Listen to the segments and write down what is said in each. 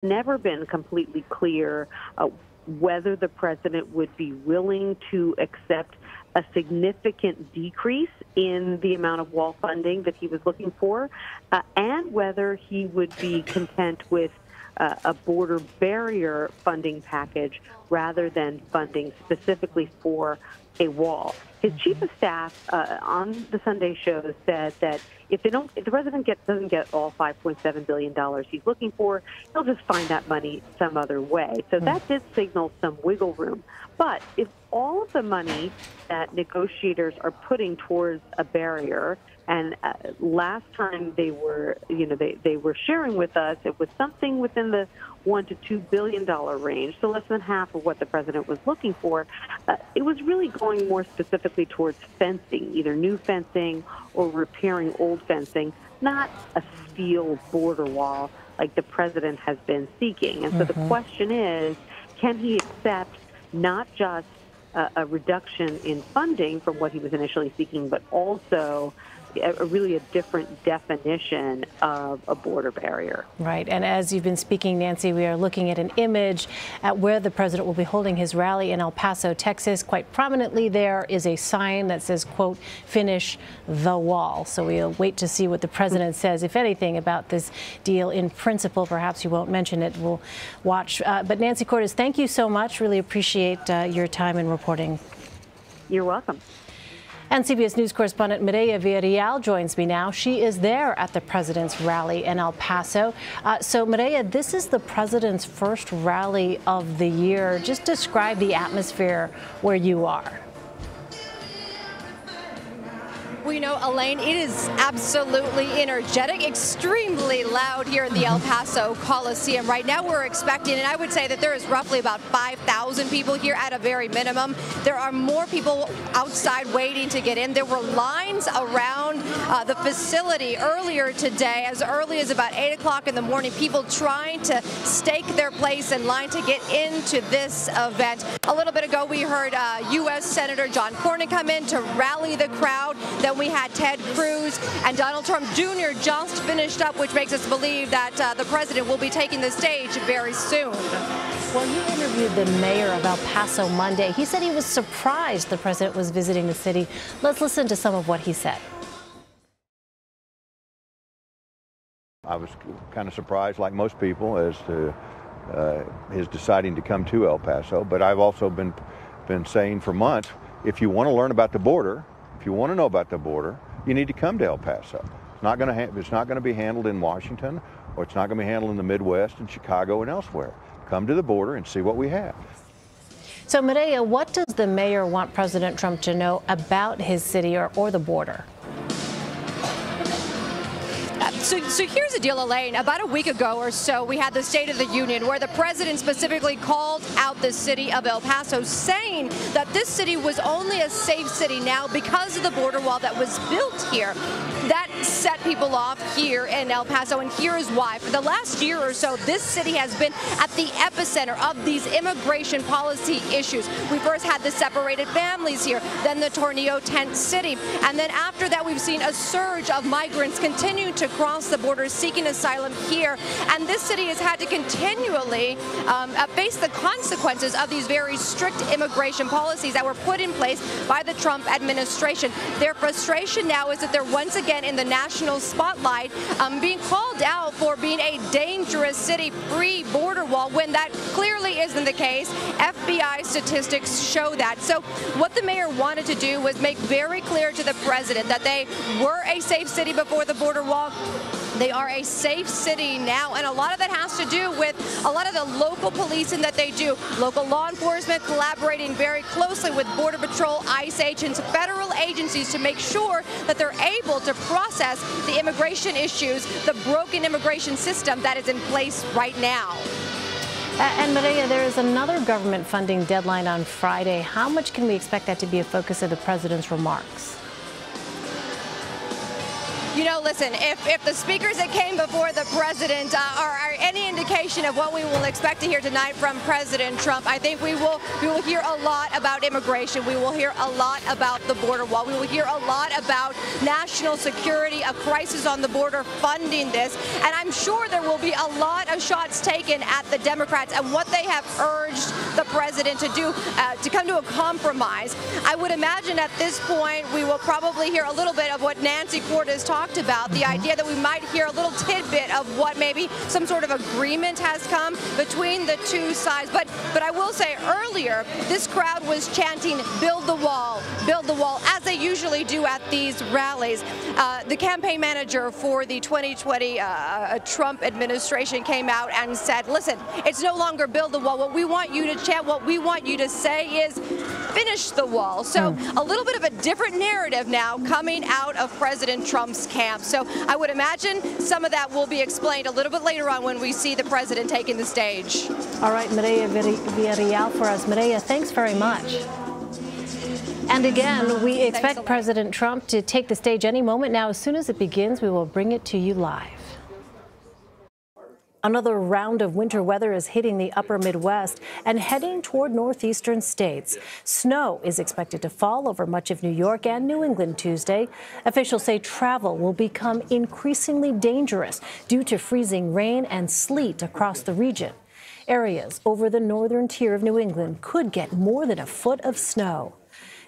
never been completely clear whether the president would be willing to accept a significant decrease in the amount of wall funding that he was looking for, and whether he would be content with a border barrier funding package rather than funding specifically for a wall. His chief of staff on the Sunday show said that if the president doesn't get all $5.7 billion he's looking for, he'll just find that money some other way. So that did signal some wiggle room. But if all of the money that negotiators are putting towards a barrier, and last time they were, they were sharing with us, it was something within the $1 to $2 billion range, so less than half of what the president was looking for. It was really going more specifically towards fencing, either new fencing or repairing old fencing, not a steel border wall like the president has been seeking. And so the question is, can he accept not just a reduction in funding from what he was initially seeking, but also really a different definition of a border barrier. Right. And as you've been speaking, Nancy, we are looking at an image at where the president will be holding his rally in El Paso, Texas. Quite prominently there is a sign that says, quote, "Finish the wall." So we'll wait to see what the president says, if anything, about this deal in principle. Perhaps you won't mention it. We'll watch. But Nancy Cordes, thank you so much. Really appreciate your time in reporting. You're welcome. And CBS News correspondent Mireya Villarreal joins me now. She is there at the president's rally in El Paso. So Mireya, this is the president's first rally of the year. Just describe the atmosphere where you are. Well, you know, Elaine, it is absolutely energetic, extremely loud here in the El Paso Coliseum. Right now we're expecting, and I would say that there is roughly about 5,000 people here at a very minimum. There are more people outside waiting to get in. There were lines around the facility earlier today, as early as about 8 o'clock in the morning, people trying to stake their place in line to get into this event. A little bit ago, we heard U.S. Senator John Cornyn come in to rally the crowd. Then we had Ted Cruz and Donald Trump Jr. just finished up, which makes us believe that the president will be taking the stage very soon. Well, you interviewed the mayor of El Paso Monday. He said he was surprised the president was visiting the city. Let's listen to some of what he said. I was kind of surprised, like most people, as to his deciding to come to El Paso. But I've also been saying for months, if you want to learn about the border, if you want to know about the border, you need to come to El Paso. It's not going to be handled in Washington, or it's not going to be handled in the Midwest and Chicago and elsewhere. Come to the border and see what we have. So, Mireya, what does the mayor want President Trump to know about his city or the border? So here's the deal, Elaine. About a week ago or so, we had the State of the Union where the president specifically called out the city of El Paso, saying that this city was only a safe city now because of the border wall that was built here. That set people off here in El Paso, and here is why. For the last year or so, this city has been at the epicenter of these immigration policy issues. We first had the separated families here, then the Tornillo tent city, and then after that, we've seen a surge of migrants continue to cross the border seeking asylum here, and this city has had to continually face the consequences of these very strict immigration policies that were put in place by the Trump administration. Their frustration now is that they're once again in the national spotlight, being called out for being a dangerous city pre-border wall, when that clearly isn't the case. FBI statistics show that. So what the mayor wanted to do was make very clear to the president that they were a safe city before the border wall. They are a safe city now, and a lot of that has to do with a lot of the local policing that they do. Local law enforcement collaborating very closely with Border Patrol, ICE agents, federal agencies to make sure that they're able to process the immigration issues, the broken immigration system that is in place right now. And Mireya, there is another government funding deadline on Friday. How much can we expect that to be a focus of the president's remarks? You know, listen, if the speakers that came before the president are any indication of what we will expect to hear tonight from President Trump, I think we will hear a lot about immigration. We will hear a lot about the border wall. We will hear a lot about national security, a crisis on the border, funding this. And I'm sure there will be a lot of shots taken at the Democrats and what they have urged the president to do to come to a compromise. I would imagine at this point we will probably hear a little bit of what Nancy Cortez talked about, the idea that we might hear a little tidbit of what maybe some sort of agreement has come between the two sides. But I will say earlier, this crowd was chanting, build the wall, as they usually do at these rallies. The campaign manager for the 2020 Trump administration came out and said, listen, it's no longer build the wall. What we want you to chant, what we want you to say is finish the wall. So a little bit of a different narrative now coming out of President Trump's camp. So I would imagine some of that will be explained a little bit later on when we see the president taking the stage. All right, Mireya Villarreal for us. Mireya, thanks very much. And again, we expect President Trump to take the stage any moment now. As soon as it begins, we will bring it to you live. Another round of winter weather is hitting the upper Midwest and heading toward northeastern states. Snow is expected to fall over much of New York and New England Tuesday. Officials say travel will become increasingly dangerous due to freezing rain and sleet across the region. Areas over the northern tier of New England could get more than a foot of snow.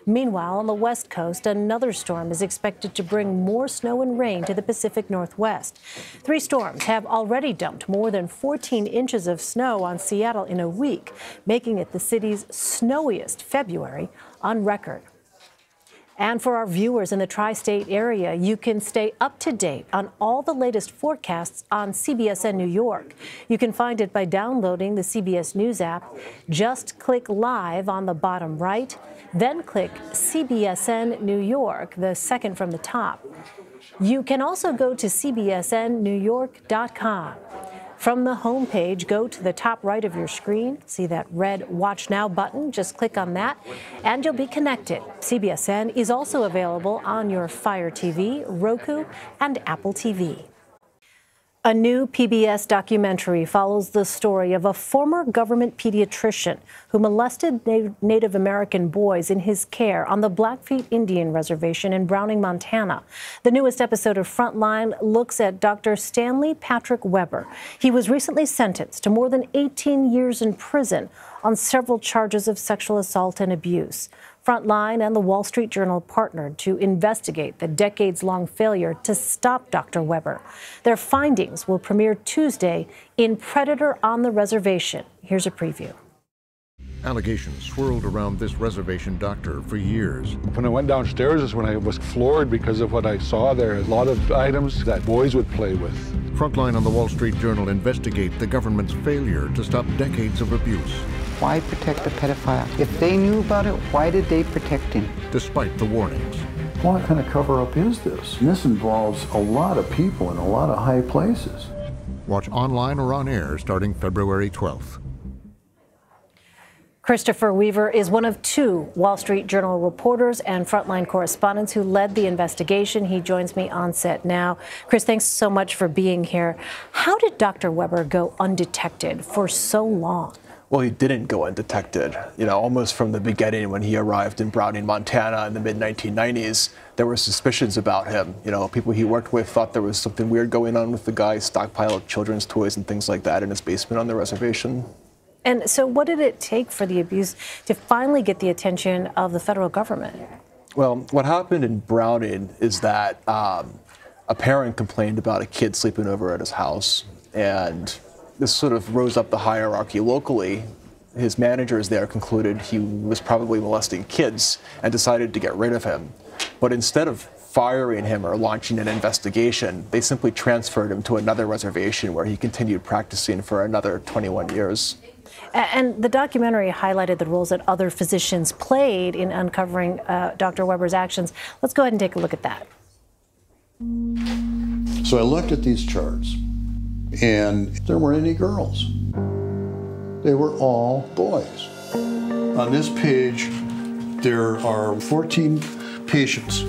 Meanwhile, on the West Coast, another storm is expected to bring more snow and rain to the Pacific Northwest. 3 storms have already dumped more than 14 inches of snow on Seattle in a week, making it the city's snowiest February on record. And for our viewers in the tri-state area, you can stay up to date on all the latest forecasts on CBSN New York. You can find it by downloading the CBS News app. Just click live on the bottom right, then click CBSN New York, the second from the top. You can also go to cbsnnewyork.com. From the homepage, go to the top right of your screen. See that red Watch Now button? Just click on that, and you'll be connected. CBSN is also available on your Fire TV, Roku, and Apple TV. A new PBS documentary follows the story of a former government pediatrician who molested Native American boys in his care on the Blackfeet Indian Reservation in Browning, Montana. The newest episode of Frontline looks at Dr. Stanley Patrick Weber. He was recently sentenced to more than 18 years in prison on several charges of sexual assault and abuse. Frontline and the Wall Street Journal partnered to investigate the decades-long failure to stop Dr. Weber. Their findings will premiere Tuesday in Predator on the Reservation. Here's a preview. Allegations swirled around this reservation doctor for years. When I went downstairs is when I was floored because of what I saw there. A lot of items that boys would play with. Frontline on the Wall Street Journal investigate the government's failure to stop decades of abuse. Why protect a pedophile? If they knew about it, why did they protect him? Despite the warnings. What kind of cover-up is this? And this involves a lot of people in a lot of high places. Watch online or on air starting February 12th. Christopher Weaver is one of 2 Wall Street Journal reporters and Frontline correspondents who led the investigation. He joins me on set now. Chris, thanks so much for being here. How did Dr. Weber go undetected for so long? Well, he didn't go undetected. You know, almost from the beginning when he arrived in Browning, Montana in the mid-1990s, there were suspicions about him. You know, people he worked with thought there was something weird going on with the guy's stockpile of children's toys and things like that in his basement on the reservation. And so what did it take for the abuse to finally get the attention of the federal government? Well, what happened in Browning is that a parent complained about a kid sleeping over at his house, and this sort of rose up the hierarchy locally. His managers there concluded he was probably molesting kids and decided to get rid of him. But instead of firing him or launching an investigation, they simply transferred him to another reservation where he continued practicing for another 21 years. And the documentary highlighted the roles that other physicians played in uncovering Dr. Weber's actions. Let's go ahead and take a look at that. So I looked at these charts, and there weren't any girls. They were all boys. On this page, there are 14 patients,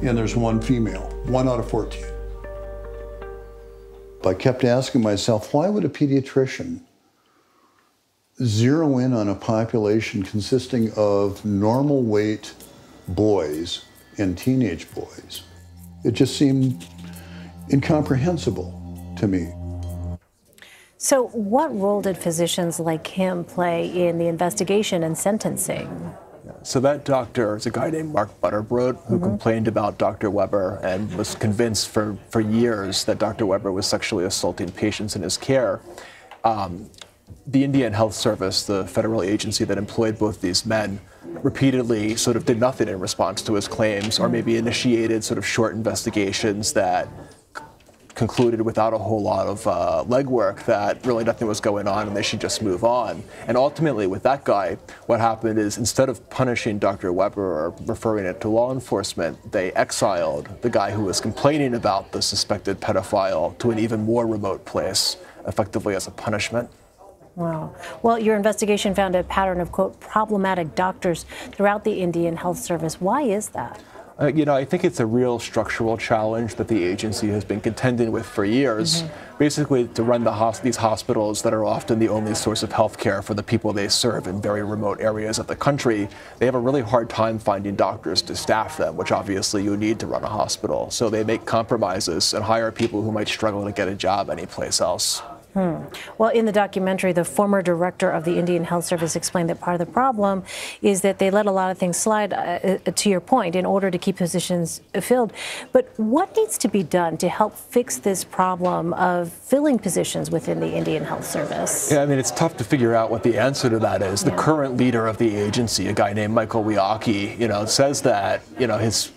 and there's 1 female. 1 out of 14. I kept asking myself, why would a pediatrician zero in on a population consisting of normal weight boys and teenage boys? It just seemed incomprehensible to me. So what role did physicians like him play in the investigation and sentencing? So that doctor is a guy named Mark Butterbrodt who complained about Dr. Weber and was convinced for years that Dr. Weber was sexually assaulting patients in his care. The Indian Health Service, the federal agency that employed both these men, repeatedly sort of did nothing in response to his claims, or maybe initiated sort of short investigations that concluded without a whole lot of legwork that really nothing was going on and they should just move on. And ultimately with that guy, what happened is instead of punishing Dr. Weber or referring it to law enforcement, they exiled the guy who was complaining about the suspected pedophile to an even more remote place, effectively as a punishment. Wow. Well, your investigation found a pattern of, quote, problematic doctors throughout the Indian Health Service. Why is that? I think it's a real structural challenge that the agency has been contending with for years, basically to run these hospitals that are often the only source of health care for the people they serve in very remote areas of the country. They have a really hard time finding doctors to staff them, which obviously you need to run a hospital. So they make compromises and hire people who might struggle to get a job anyplace else. Well, in the documentary, the former director of the Indian Health Service explained that part of the problem is that they let a lot of things slide, to your point, in order to keep positions filled. But what needs to be done to help fix this problem of filling positions within the Indian Health Service? Yeah, I mean, it's tough to figure out what the answer to that is. The current leader of the agency, a guy named Michael Weaki, says that,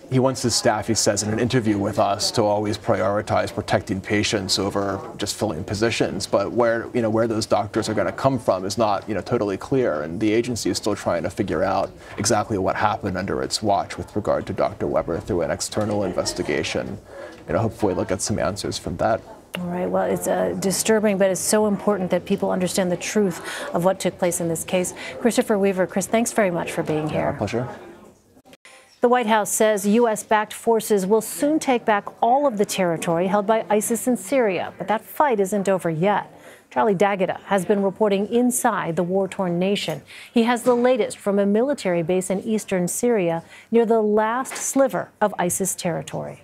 he wants his staff, he says in an interview with us, to always prioritize protecting patients over just filling positions. But where those doctors are going to come from is not, totally clear. And the agency is still trying to figure out exactly what happened under its watch with regard to Dr. Weber through an external investigation. Hopefully they'll get some answers from that. All right. Well, it's disturbing, but it's so important that people understand the truth of what took place in this case. Christopher Weaver, Chris, thanks very much for being here. My pleasure. The White House says U.S.-backed forces will soon take back all of the territory held by ISIS in Syria, but that fight isn't over yet. Charlie D'Agata has been reporting inside the war-torn nation. He has the latest from a military base in eastern Syria near the last sliver of ISIS territory.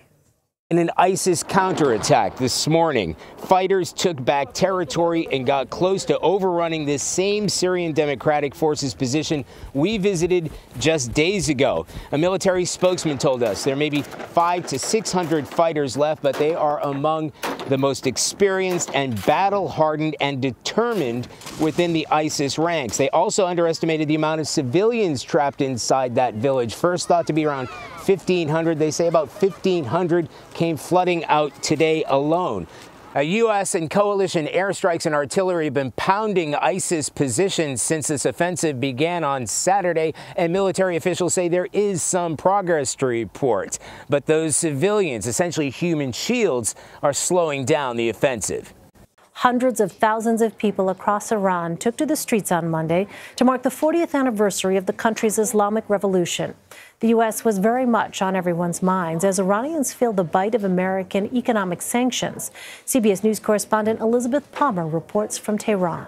In an ISIS counterattack this morning, fighters took back territory and got close to overrunning this same Syrian Democratic Forces position we visited just days ago. A military spokesman told us there may be 500 to 600 fighters left, but they are among the most experienced and battle-hardened and determined within the ISIS ranks. They also underestimated the amount of civilians trapped inside that village. First thought to be around 1,500. They say about 1,500 came flooding out today alone. U.S. and coalition airstrikes and artillery have been pounding ISIS positions since this offensive began on Saturday, and military officials say there is some progress to report. But those civilians, essentially human shields, are slowing down the offensive. Hundreds of thousands of people across Iran took to the streets on Monday to mark the 40th anniversary of the country's Islamic Revolution. The U.S. was very much on everyone's minds as Iranians feel the bite of American economic sanctions. CBS News correspondent Elizabeth Palmer reports from Tehran.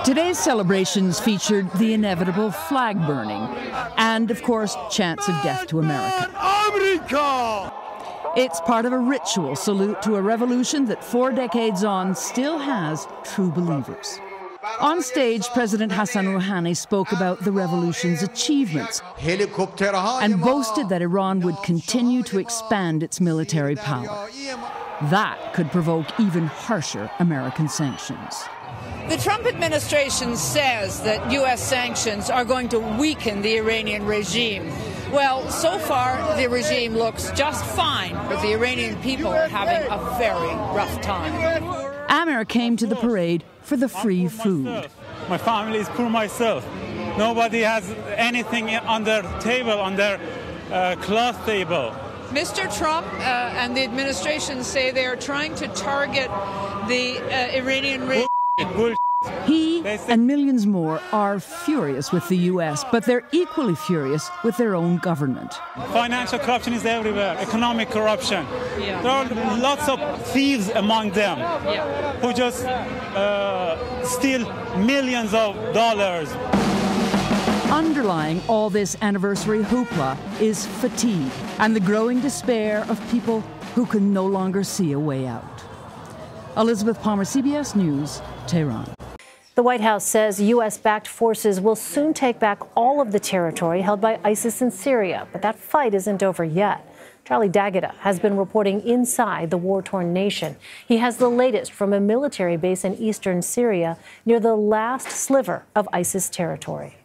Today's celebrations featured the inevitable flag burning and, of course, chants of death to America. It's part of a ritual salute to a revolution that 4 decades on still has true believers. On stage, President Hassan Rouhani spoke about the revolution's achievements and boasted that Iran would continue to expand its military power. That could provoke even harsher American sanctions. The Trump administration says that U.S. sanctions are going to weaken the Iranian regime. Well, so far, the regime looks just fine, but the Iranian people are having a very rough time. Amer came to the parade for the free food. My family is poor myself. Nobody has anything on their table, on their cloth table. Mr. Trump and the administration say they are trying to target the Iranian regime. He and millions more are furious with the U.S., but they're equally furious with their own government. Financial corruption is everywhere, economic corruption. There are lots of thieves among them who just steal millions of dollars. Underlying all this anniversary hoopla is fatigue and the growing despair of people who can no longer see a way out. Elizabeth Palmer, CBS News, Tehran. The White House says U.S.-backed forces will soon take back all of the territory held by ISIS in Syria, but that fight isn't over yet. Charlie D'Agata has been reporting inside the war-torn nation. He has the latest from a military base in eastern Syria near the last sliver of ISIS territory.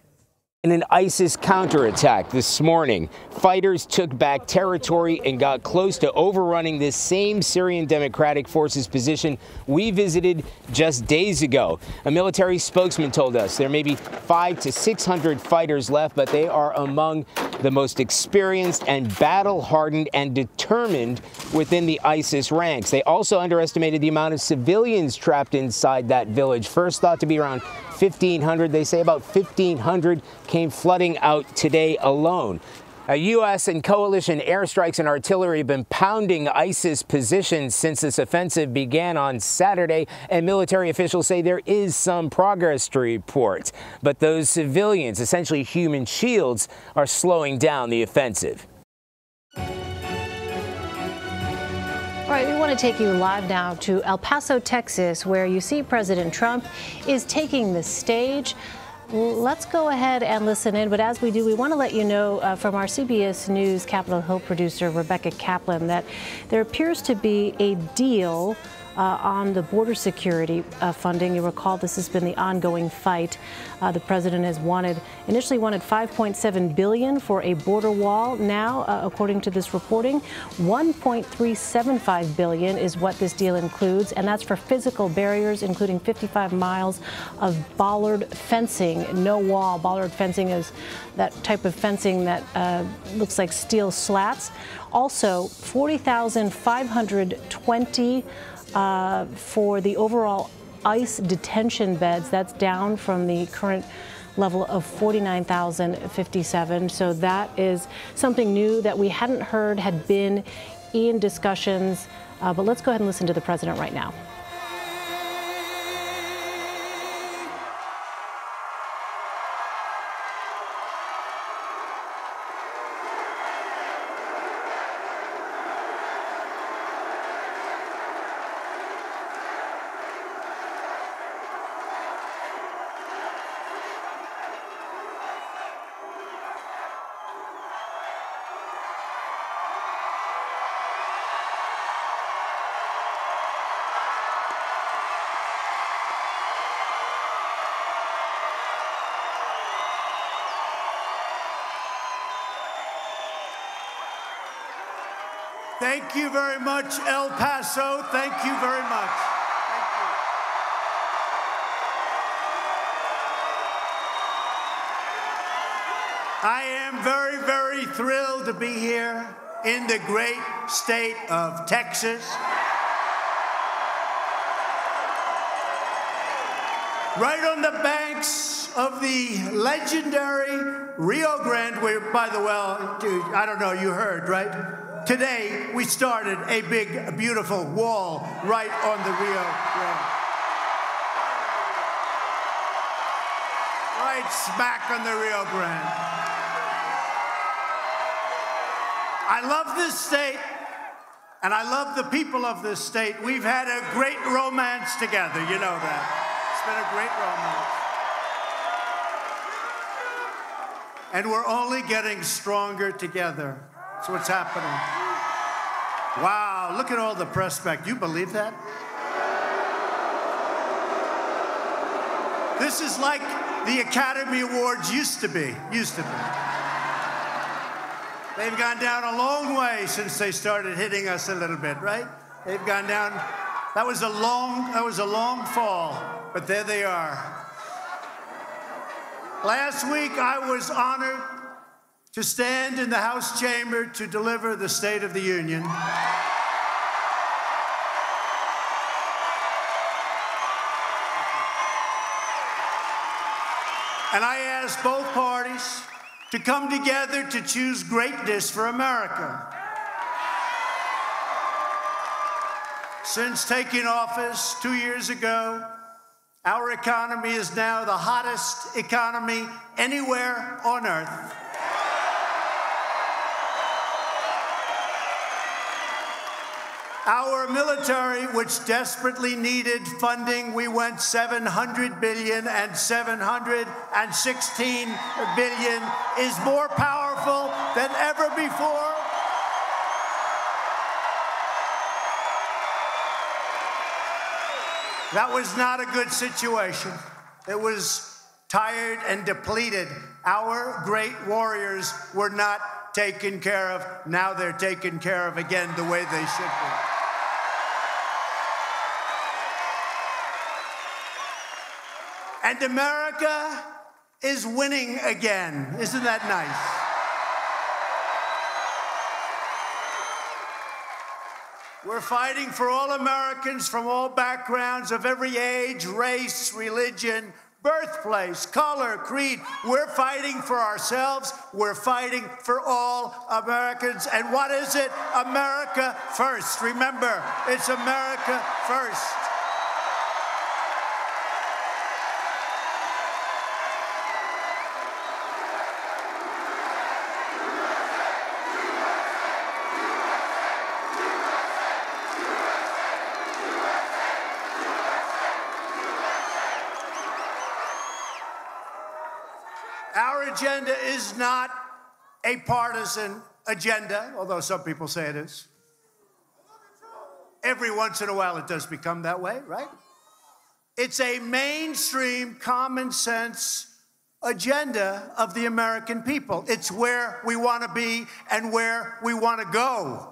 In an ISIS counterattack this morning, fighters took back territory and got close to overrunning this same Syrian Democratic Forces position we visited just days ago. A military spokesman told us there may be 500 to 600 fighters left, but they are among the most experienced and battle-hardened and determined within the ISIS ranks. They also underestimated the amount of civilians trapped inside that village. First thought to be around 1,500. They say about 1,500 came flooding out today alone. U.S. and coalition airstrikes and artillery have been pounding ISIS positions since this offensive began on Saturday, and military officials say there is some progress to report. But those civilians, essentially human shields, are slowing down the offensive. All right, we want to take you live now to El Paso, Texas, where you see President Trump is taking the stage. Let's go ahead and listen in. But as we do, we want to let you know from our CBS News Capitol Hill producer, Rebecca Kaplan, that there appears to be a deal on the border security funding. You recall this has been the ongoing fight. The president has initially wanted $5.7 billion for a border wall. Now, according to this reporting, $1.375 billion is what this deal includes, and that's for physical barriers, including 55 miles of bollard fencing. No wall. Bollard fencing is that type of fencing that looks like steel slats. Also, 40,520 for the overall ICE detention beds. That's down from the current level of 49,057. So that is something new that we hadn't heard had been in discussions. But let's go ahead and listen to the president right now. Thank you very much, El Paso. Thank you very much. Thank you. I am very, very thrilled to be here in the great state of Texas. Right on the banks of the legendary Rio Grande, where, by the way, I don't know, you heard, right? Today, we started a big, beautiful wall right on the Rio Grande. Right smack on the Rio Grande. I love this state, and I love the people of this state. We've had a great romance together, you know that. It's been a great romance. And we're only getting stronger together. That's what's happening. Wow, look at all the press back. You believe that? This is like the Academy Awards used to be. They've gone down a long way since they started hitting us a little bit, right? They've gone down. That was a long fall, but there they are. Last week, I was honored to stand in the House chamber to deliver the State of the Union. And I ask both parties to come together to choose greatness for America. Since taking office 2 years ago, our economy is now the hottest economy anywhere on earth. Our military, which desperately needed funding, we went $700 billion, and $716 billion is more powerful than ever before. That was not a good situation. It was tired and depleted. Our great warriors were not taken care of. Now they're taken care of again the way they should be. And America is winning again. Isn't that nice? We're fighting for all Americans from all backgrounds, of every age, race, religion, birthplace, color, creed. We're fighting for ourselves. We're fighting for all Americans. And what is it? America first. Remember, it's America first. Our agenda is not a partisan agenda, although some people say it is. Every once in a while it does become that way, right? It's a mainstream, common sense agenda of the American people. It's where we want to be and where we want to go.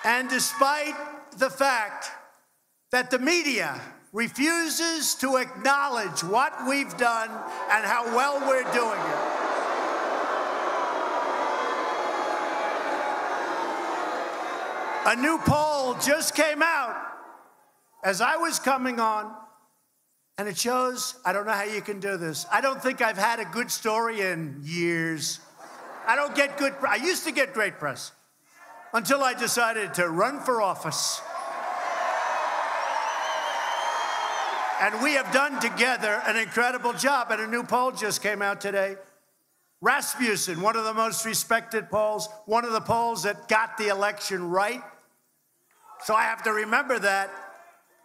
And despite the fact that the media refuses to acknowledge what we've done and how well we're doing it. A new poll just came out as I was coming on, and it shows, I don't know how you can do this. I don't think I've had a good story in years. I don't get good, I used to get great press until I decided to run for office. And we have done together an incredible job. And a new poll just came out today. Rasmussen, one of the most respected polls, one of the polls that got the election right. So I have to remember that.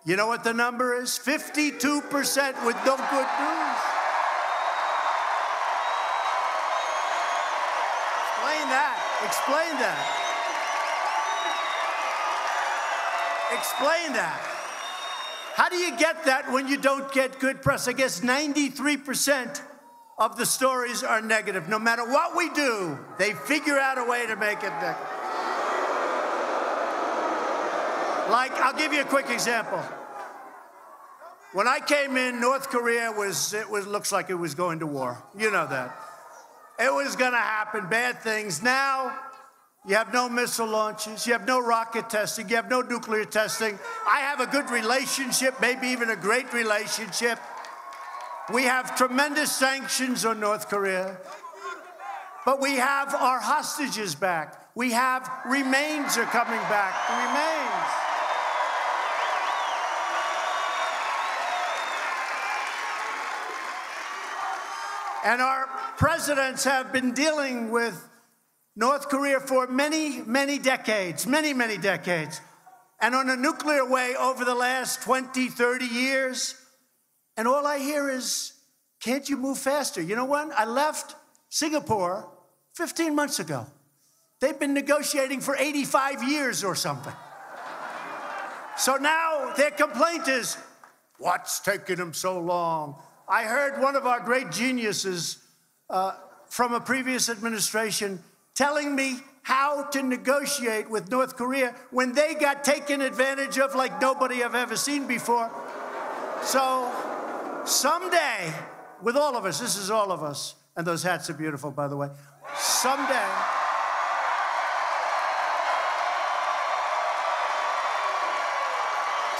You know what the number is? 52% with no good news. Explain that. Explain that. Explain that. How do you get that when you don't get good press? I guess 93% of the stories are negative. No matter what we do, they figure out a way to make it negative. Like, I'll give you a quick example. When I came in, North Korea looks like it was going to war. You know that. It was going to happen, bad things. Now, you have no missile launches. You have no rocket testing. You have no nuclear testing. I have a good relationship, maybe even a great relationship. We have tremendous sanctions on North Korea. But we have our hostages back. We have remains are coming back. Remains. And our presidents have been dealing with North Korea for many, many decades, many, many decades. And on a nuclear way over the last 20, 30 years. And all I hear is, can't you move faster? You know what? I left Singapore 15 months ago. They've been negotiating for 85 years or something. So now their complaint is, what's taking them so long? I heard one of our great geniuses from a previous administration telling me how to negotiate with North Korea when they got taken advantage of like nobody I've ever seen before. So someday, with all of us, this is all of us, and those hats are beautiful, by the way, someday,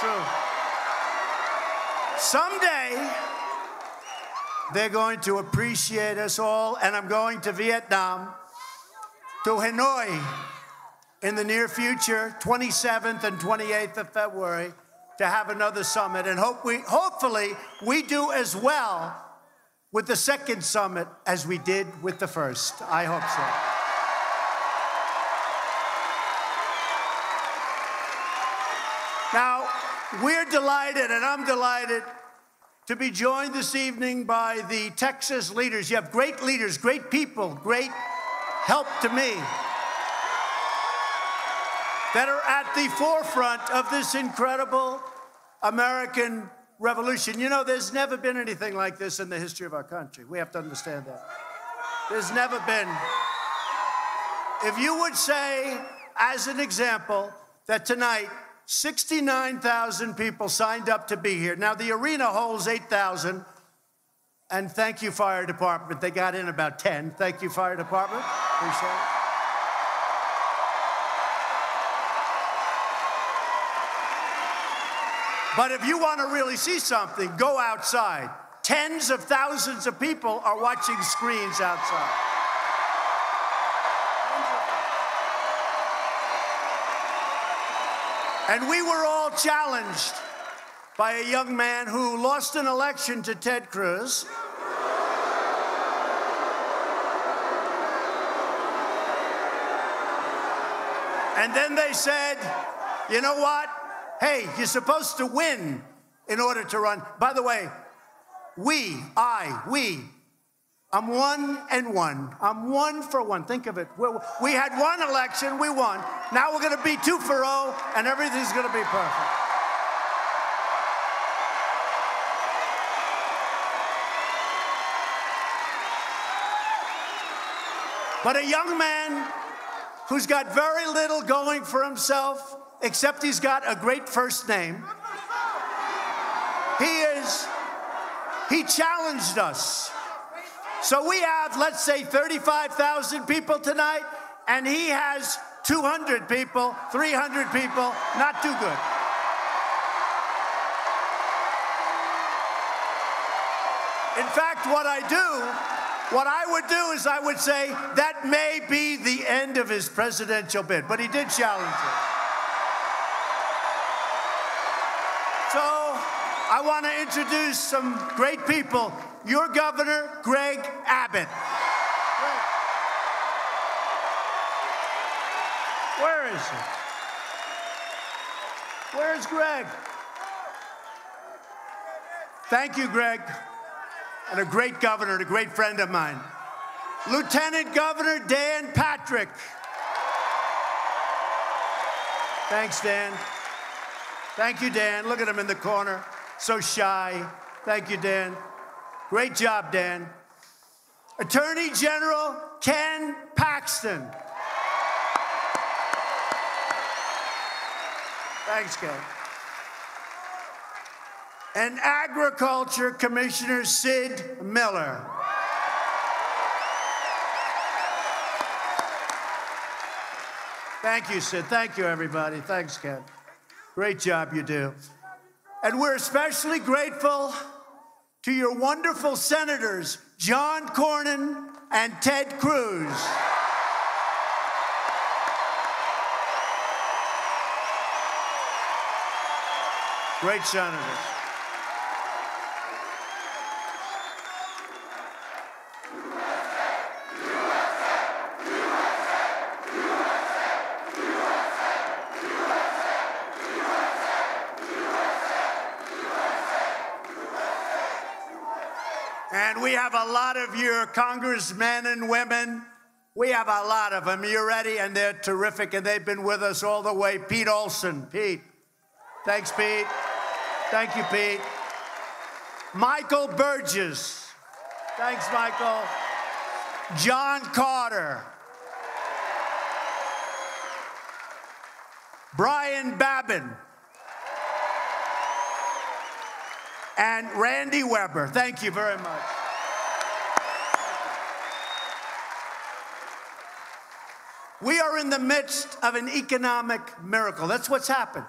True. Someday, they're going to appreciate us all, and I'm going to Vietnam, to Hanoi, in the near future, 27th and 28th of February, to have another summit. And hopefully we do as well with the second summit as we did with the first. I hope so. Now, we're delighted, and I'm delighted, to be joined this evening by the Texas leaders. You have great leaders, great people, great help to me, that are at the forefront of this incredible American revolution. You know, there's never been anything like this in the history of our country. We have to understand that. There's never been. If you would say, as an example, that tonight 69,000 people signed up to be here. Now, the arena holds 8,000, and thank you, Fire Department. They got in about 10. Thank you, Fire Department. Appreciate it. But if you want to really see something, go outside. Tens of thousands of people are watching screens outside. And we were all challenged by a young man who lost an election to Ted Cruz. And then they said, you know what? Hey, you're supposed to win in order to run. By the way, I'm 1 and 1. I'm 1 for 1. Think of it. We had one election, we won. Now we're going to be 2 for 0, and everything's going to be perfect. But a young man who's got very little going for himself, except he's got a great first name. He challenged us. So we have, let's say, 35,000 people tonight, and he has 200 people, 300 people, not too good. In fact, what I would do is I would say that may be the end of his presidential bid, but he did challenge it. So I want to introduce some great people. Your governor, Greg Abbott. Where is he? Where's Greg? Thank you, Greg. And a great governor, and a great friend of mine. Lieutenant Governor Dan Patrick. Thanks, Dan. Thank you, Dan. Look at him in the corner. So shy. Thank you, Dan. Great job, Dan. Attorney General Ken Paxton. Thanks, Ken. And Agriculture Commissioner Sid Miller. Thank you, Sid. Thank you, everybody. Thanks, Ken. Great job you do. And we're especially grateful to your wonderful senators, John Cornyn and Ted Cruz. Great senators. And we have a lot of your congressmen and women. We have a lot of them. You're ready, and they're terrific, and they've been with us all the way. Pete Olson. Pete. Thanks, Pete. Thank you, Pete. Michael Burgess. Thanks, Michael. John Carter. Brian Babin. And Randy Weber. Thank you very much. We are in the midst of an economic miracle. That's what's happened.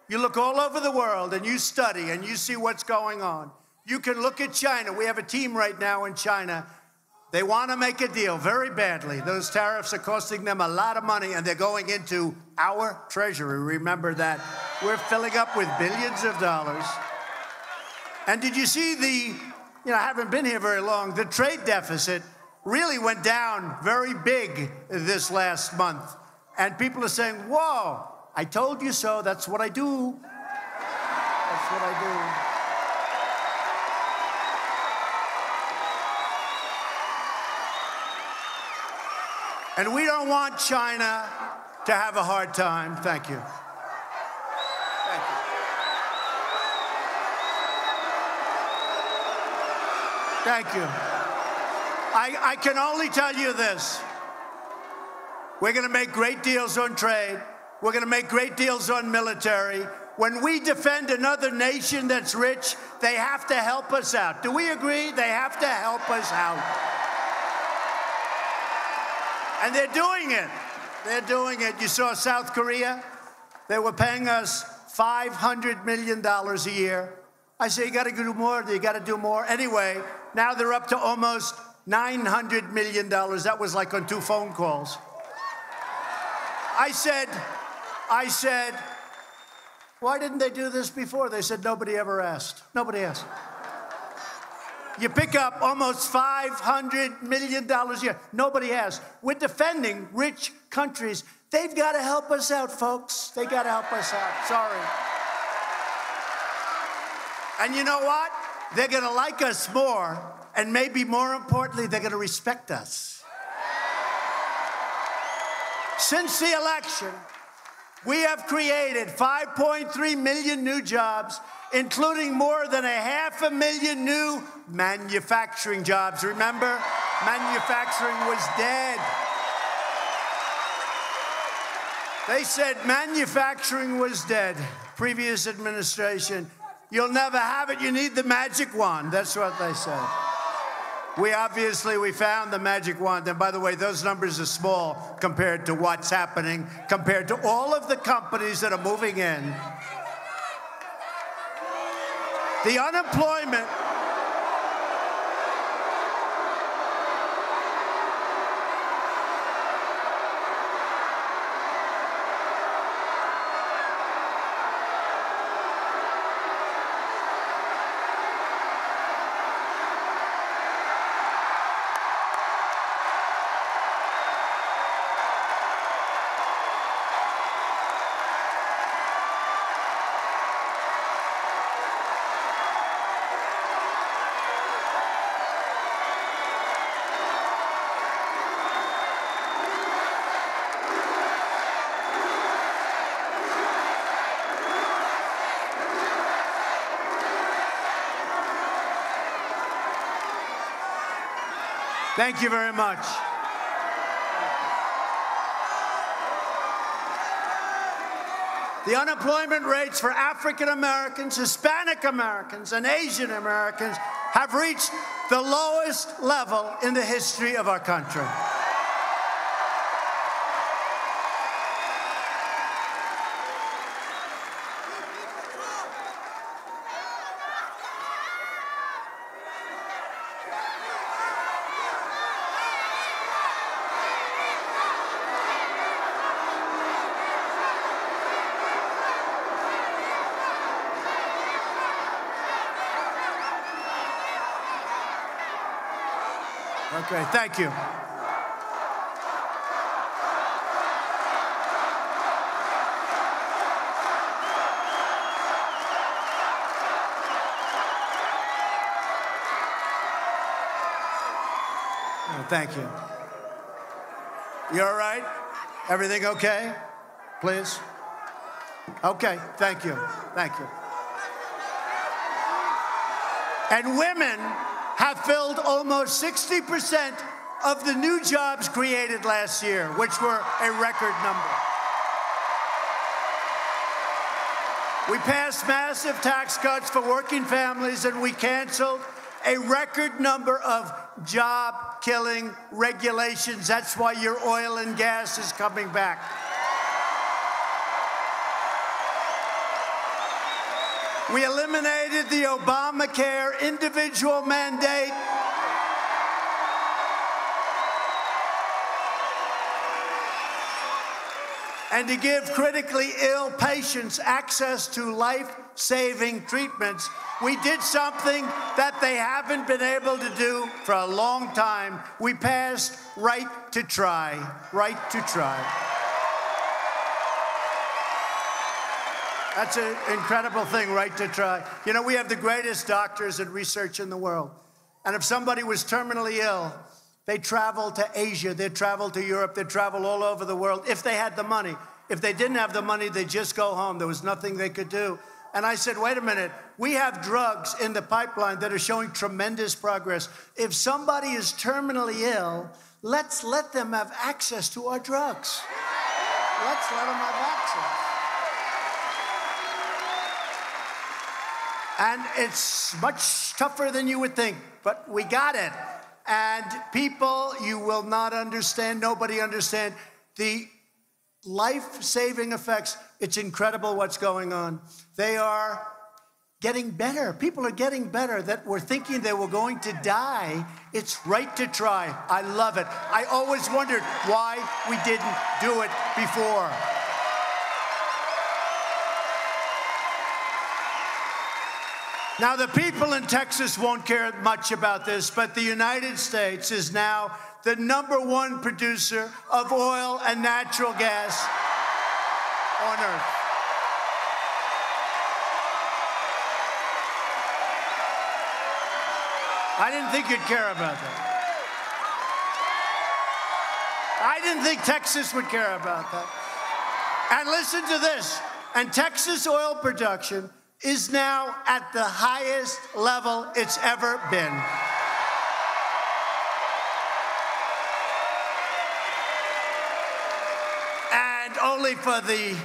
You look all over the world and you study and you see what's going on. You can look at China. We have a team right now in China. They want to make a deal very badly. Those tariffs are costing them a lot of money, and they're going into our treasury. Remember that. We're filling up with billions of dollars. And did you see I haven't been here very long, the trade deficit really went down very big this last month. And people are saying, whoa, I told you so. That's what I do. That's what I do. And we don't want China to have a hard time. Thank you. Thank you. Thank you. I can only tell you this. We're going to make great deals on trade. We're going to make great deals on military. When we defend another nation that's rich, they have to help us out. Do we agree? They have to help us out. And they're doing it. They're doing it. You saw South Korea? They were paying us $500 million a year. I say, you got to do more. You got to do more. Anyway, now they're up to almost $900 million. That was like on 2 phone calls. I said, why didn't they do this before? They said, nobody ever asked. Nobody asked. You pick up almost $500 million a year. Nobody asked. We're defending rich countries. They've got to help us out, folks. They got to help us out. Sorry. And you know what? They're going to like us more, and maybe more importantly, they're going to respect us. Since the election, we have created 5.3 million new jobs, including more than 500,000 new manufacturing jobs. Remember, manufacturing was dead. They said manufacturing was dead. Previous administration, you'll never have it. You need the magic wand. That's what they said. We found the magic wand. And by the way, those numbers are small compared to what's happening, compared to all of the companies that are moving in. The unemployment. Thank you very much. The unemployment rates for African Americans, Hispanic Americans, and Asian Americans have reached the lowest level in the history of our country. Okay, thank you. Oh, thank you. You all right? Everything okay? Please? Okay, thank you. Thank you. And women have filled almost 60% of the new jobs created last year, which were a record number. We passed massive tax cuts for working families, and we canceled a record number of job-killing regulations. That's why your oil and gas is coming back. We eliminated the Obamacare individual mandate. And to give critically ill patients access to life-saving treatments, we did something that they haven't been able to do for a long time. We passed right to try, right to try. That's an incredible thing, right to try. You know, we have the greatest doctors and research in the world. And if somebody was terminally ill, they travel to Asia, they travel to Europe, they travel all over the world if they had the money. If they didn't have the money, they'd just go home. There was nothing they could do. And I said, wait a minute, we have drugs in the pipeline that are showing tremendous progress. If somebody is terminally ill, let's let them have access to our drugs. Let's let them have access. And it's much tougher than you would think, but we got it. And people, you will not understand, nobody understand the life-saving effects. It's incredible what's going on. They are getting better. People are getting better that were thinking they were going to die. It's right to try. I love it. I always wondered why we didn't do it before. Now, the people in Texas won't care much about this, but the United States is now the #1 producer of oil and natural gas on Earth. I didn't think you'd care about that. I didn't think Texas would care about that. And listen to this. And Texas oil production is now at the highest level it's ever been. And only for the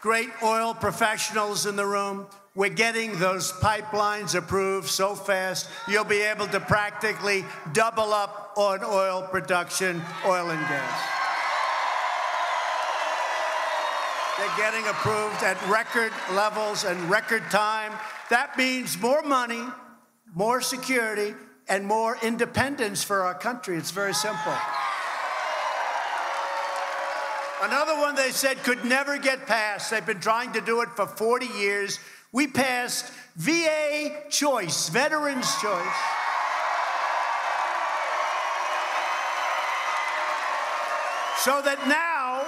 great oil professionals in the room, we're getting those pipelines approved so fast, you'll be able to practically double up on oil production, oil and gas. They're getting approved at record levels and record time. That means more money, more security, and more independence for our country. It's very simple. Another one they said could never get passed. They've been trying to do it for 40 years. We passed VA choice, Veterans Choice. So that now,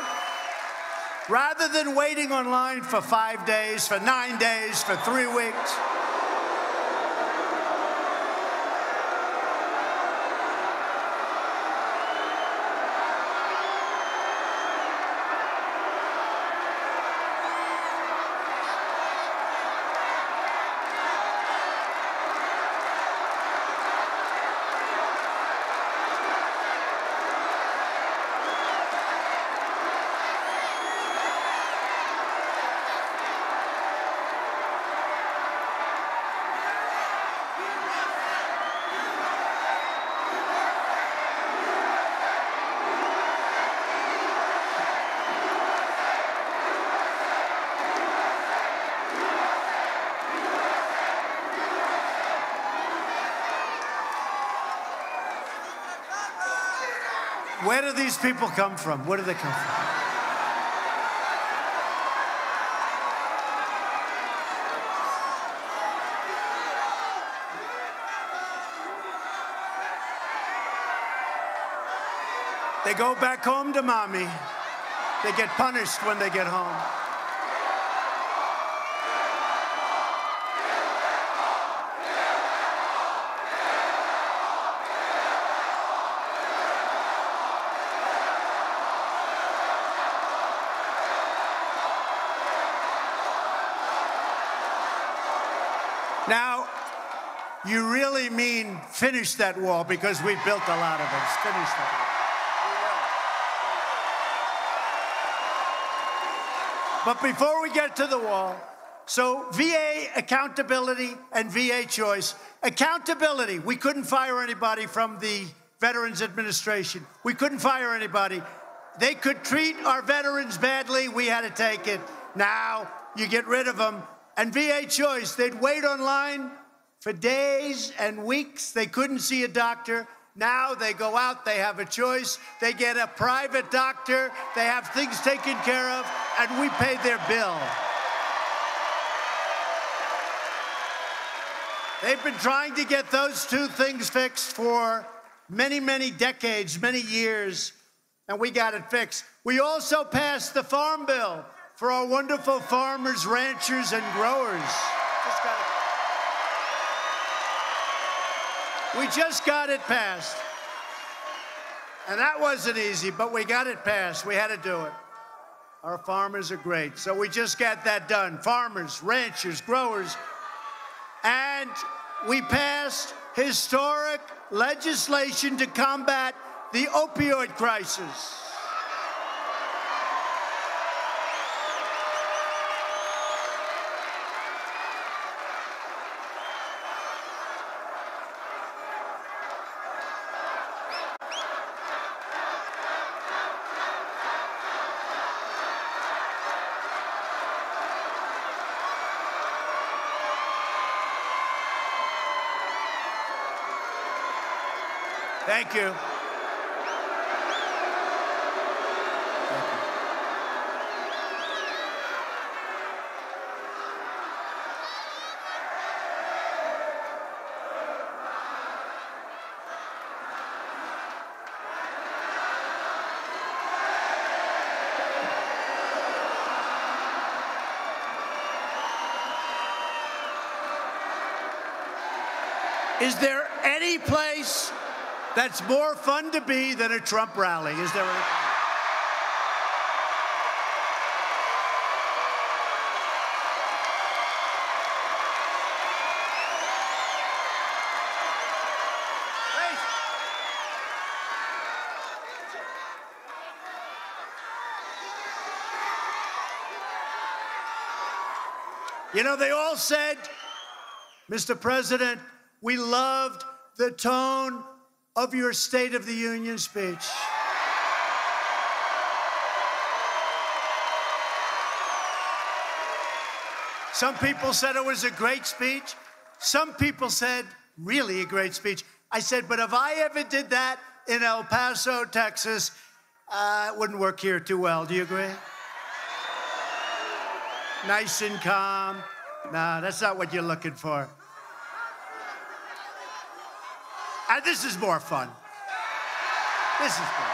rather than waiting online for 5 days, for 9 days, for 3 weeks, where do these people come from? Where do they come from? They go back home to mommy. They get punished when they get home. Now, you really mean finish that wall, because we built a lot of it. Finish that wall. But before we get to the wall, so VA accountability and VA choice. Accountability, we couldn't fire anybody from the Veterans Administration. We couldn't fire anybody. They could treat our veterans badly, we had to take it. Now, you get rid of them. and VA choice. They'd wait online for days and weeks. They couldn't see a doctor. Now they go out, they have a choice. They get a private doctor. They have things taken care of, and we pay their bill. They've been trying to get those two things fixed for many, many decades, many years, and we got it fixed. We also passed the Farm Bill for our wonderful farmers, ranchers, and growers. We just got it passed. And that wasn't easy, but we got it passed. We had to do it. Our farmers are great, so we just got that done. Farmers, ranchers, growers. And we passed historic legislation to combat the opioid crisis. Thank you. Is there any place that's more fun to be than a Trump rally? Is there any? You know, they all said, Mr. President, we loved the tone of your State of the Union speech. Some people said it was a great speech. Some people said, really a great speech. I said, but if I ever did that in El Paso, Texas, it wouldn't work here too well. Do you agree? Nice and calm. No, that's not what you're looking for. And this is more fun. This is fun.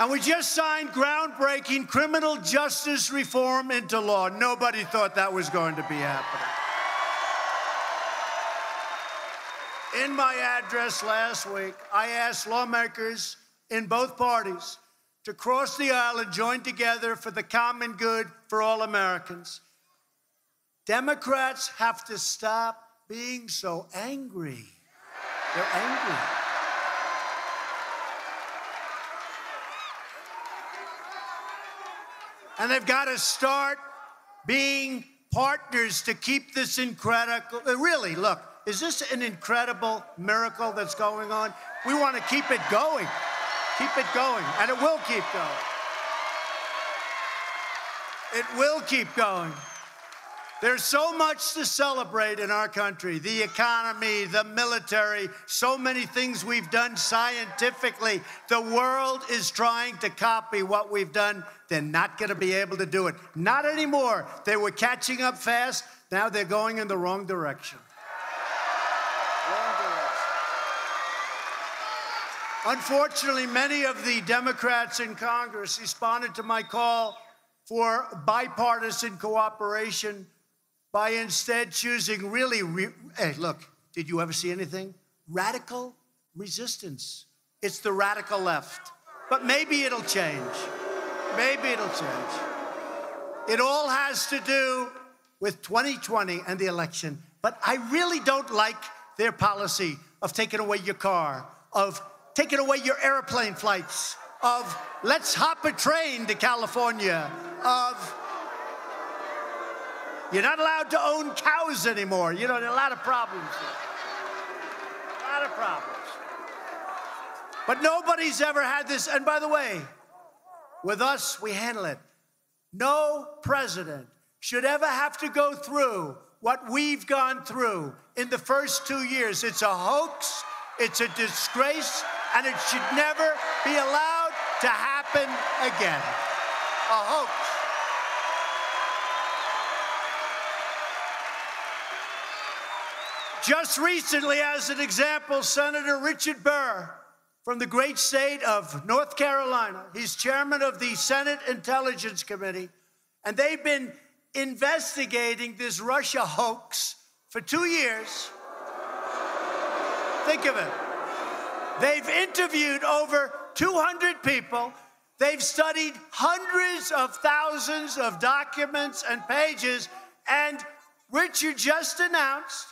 And we just signed groundbreaking criminal justice reform into law. Nobody thought that was going to be happening. In my address last week, I asked lawmakers in both parties to cross the aisle and join together for the common good for all Americans. Democrats have to stop being so angry. They're angry. And they've got to start being partners to keep this incredible, really, look, is this an incredible miracle that's going on? We want to keep it going. Keep it going, and it will keep going. It will keep going. There's so much to celebrate in our country. The economy, the military, so many things we've done scientifically. The world is trying to copy what we've done. They're not going to be able to do it. Not anymore. They were catching up fast. Now they're going in the wrong direction. Unfortunately, many of the Democrats in Congress responded to my call for bipartisan cooperation by instead choosing really, hey, look, did you ever see anything? Radical resistance. It's the radical left. But maybe it'll change. Maybe it'll change. It all has to do with 2020 and the election. But I really don't like their policy of taking away your car, of taking away your airplane flights, of let's hop a train to California, of you're not allowed to own cows anymore. You know, there are a lot of problems there. A lot of problems. But nobody's ever had this. And by the way, With us, we handle it. No president should ever have to go through what we've gone through in the first 2 years. It's a hoax, it's a disgrace, and it should never be allowed to happen again. A hoax. Just recently, as an example, Senator Richard Burr from the great state of North Carolina, he's chairman of the Senate Intelligence Committee, and they've been investigating this Russia hoax for 2 years. Think of it. They've interviewed over 200 people. They've studied hundreds of thousands of documents and pages, and Richard just announced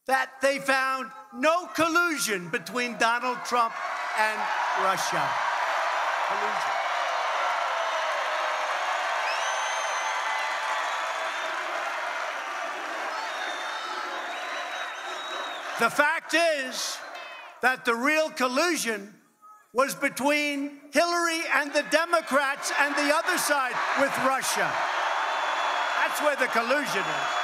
that they found no collusion between Donald Trump and Russia. Collusion. The fact is that the real collusion was between Hillary and the Democrats and the other side with Russia. That's where the collusion is.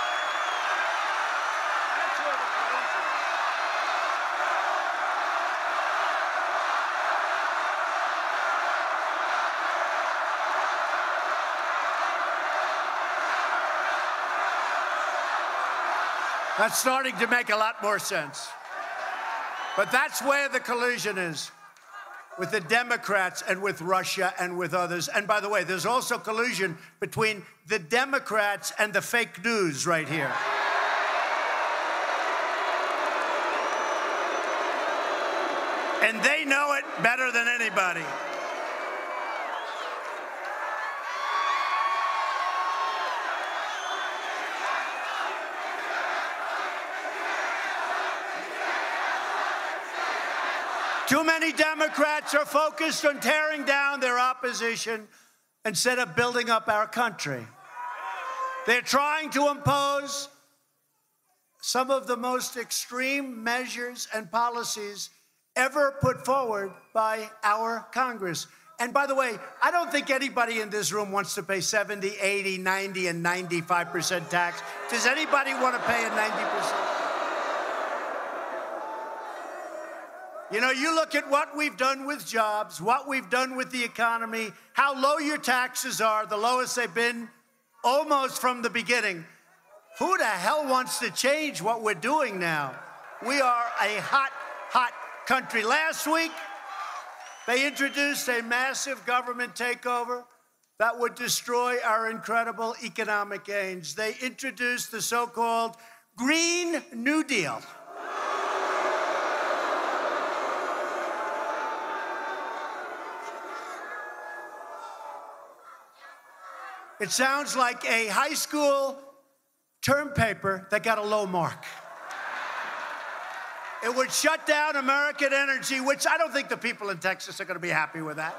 That's starting to make a lot more sense. But that's where the collusion is, with the Democrats and with Russia and with others. And by the way, there's also collusion between the Democrats and the fake news right here. And they know it better than anybody. Too many Democrats are focused on tearing down their opposition instead of building up our country. They're trying to impose some of the most extreme measures and policies ever put forward by our Congress. And by the way, I don't think anybody in this room wants to pay 70, 80, 90, and 95% tax. Does anybody want to pay a 90%? You know, you look at what we've done with jobs, what we've done with the economy, how low your taxes are, the lowest they've been almost from the beginning. Who the hell wants to change what we're doing now? We are a hot, hot country. Last week, they introduced a massive government takeover that would destroy our incredible economic gains. They introduced the so-called Green New Deal. It sounds like a high school term paper that got a low mark. It would shut down American energy, which I don't think the people in Texas are going to be happy with that.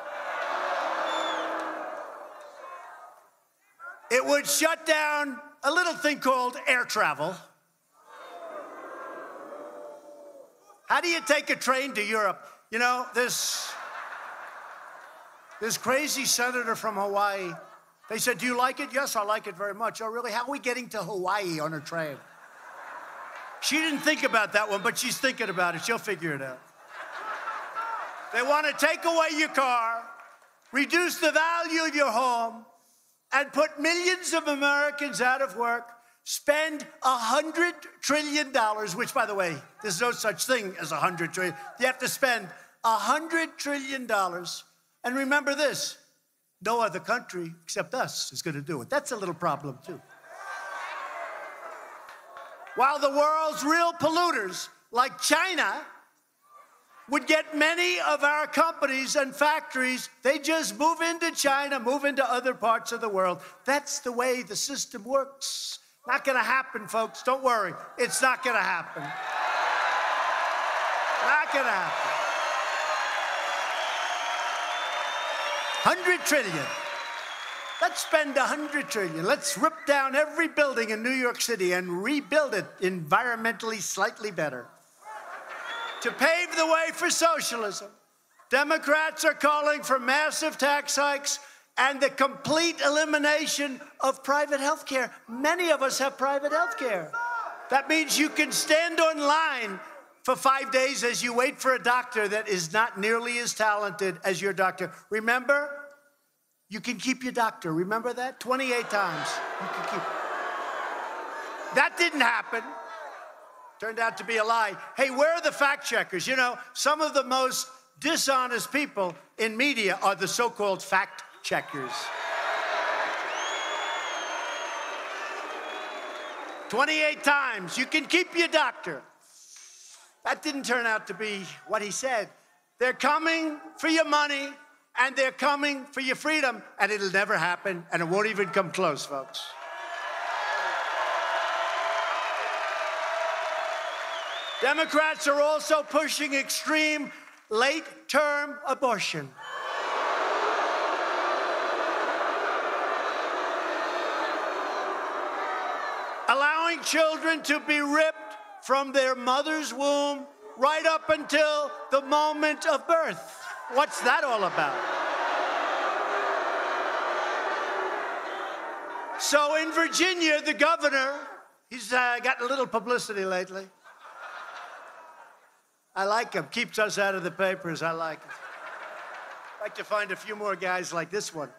It would shut down a little thing called air travel. How do you take a train to Europe? You know, this crazy senator from Hawaii, they said, do you like it? Yes, I like it very much. Oh, really? How are we getting to Hawaii on a train? She didn't think about that one, but she's thinking about it. She'll figure it out. They want to take away your car, reduce the value of your home, and put millions of Americans out of work, spend $100 trillion, which, by the way, there's no such thing as $100 trillion. You have to spend $100 trillion. And remember this, no other country except us is going to do it. That's a little problem, too. While the world's real polluters, like China, would get many of our companies and factories, they just move into China, move into other parts of the world. That's the way the system works. Not going to happen, folks. Don't worry. It's not going to happen. Not going to happen. 100 trillion. Let's spend 100 trillion. Let's rip down every building in New York City and rebuild it environmentally slightly better. To pave the way for socialism, Democrats are calling for massive tax hikes, and the complete elimination of private health care. Many of us have private health care. That means you can stand online for 5 days as you wait for a doctor that is not nearly as talented as your doctor. Remember, you can keep your doctor. Remember that? 28 times. You can keep. That didn't happen. Turned out to be a lie. Hey, where are the fact checkers? You know, some of the most dishonest people in media are the so-called fact checkers. 28 times. You can keep your doctor. That didn't turn out to be what he said. They're coming for your money, and they're coming for your freedom, and it'll never happen, and it won't even come close, folks. Democrats are also pushing extreme late-term abortion. Allowing children to be ripped from their mother's womb right up until the moment of birth. What's that all about? So in Virginia, the governor, he's gotten a little publicity lately. I like him. Keeps us out of the papers. I like him. I'd like to find a few more guys like this one.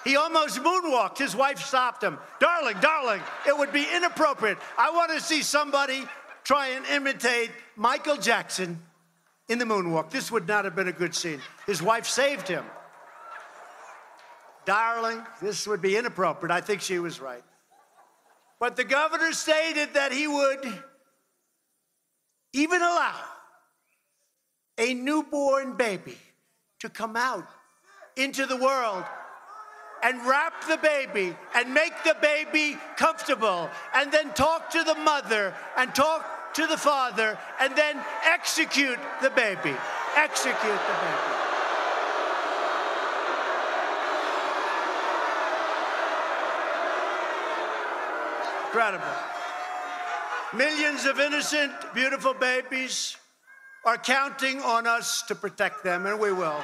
He almost moonwalked. His wife stopped him. Darling, darling, it would be inappropriate. I want to see somebody try and imitate Michael Jackson in the moonwalk. This would not have been a good scene. His wife saved him. Darling, this would be inappropriate. I think she was right. But the governor stated that he would even allow a newborn baby to come out into the world and wrap the baby and make the baby comfortable and then talk to the mother and talk to the father and then execute the baby. Execute the baby. Incredible. Millions of innocent, beautiful babies are counting on us to protect them, and we will.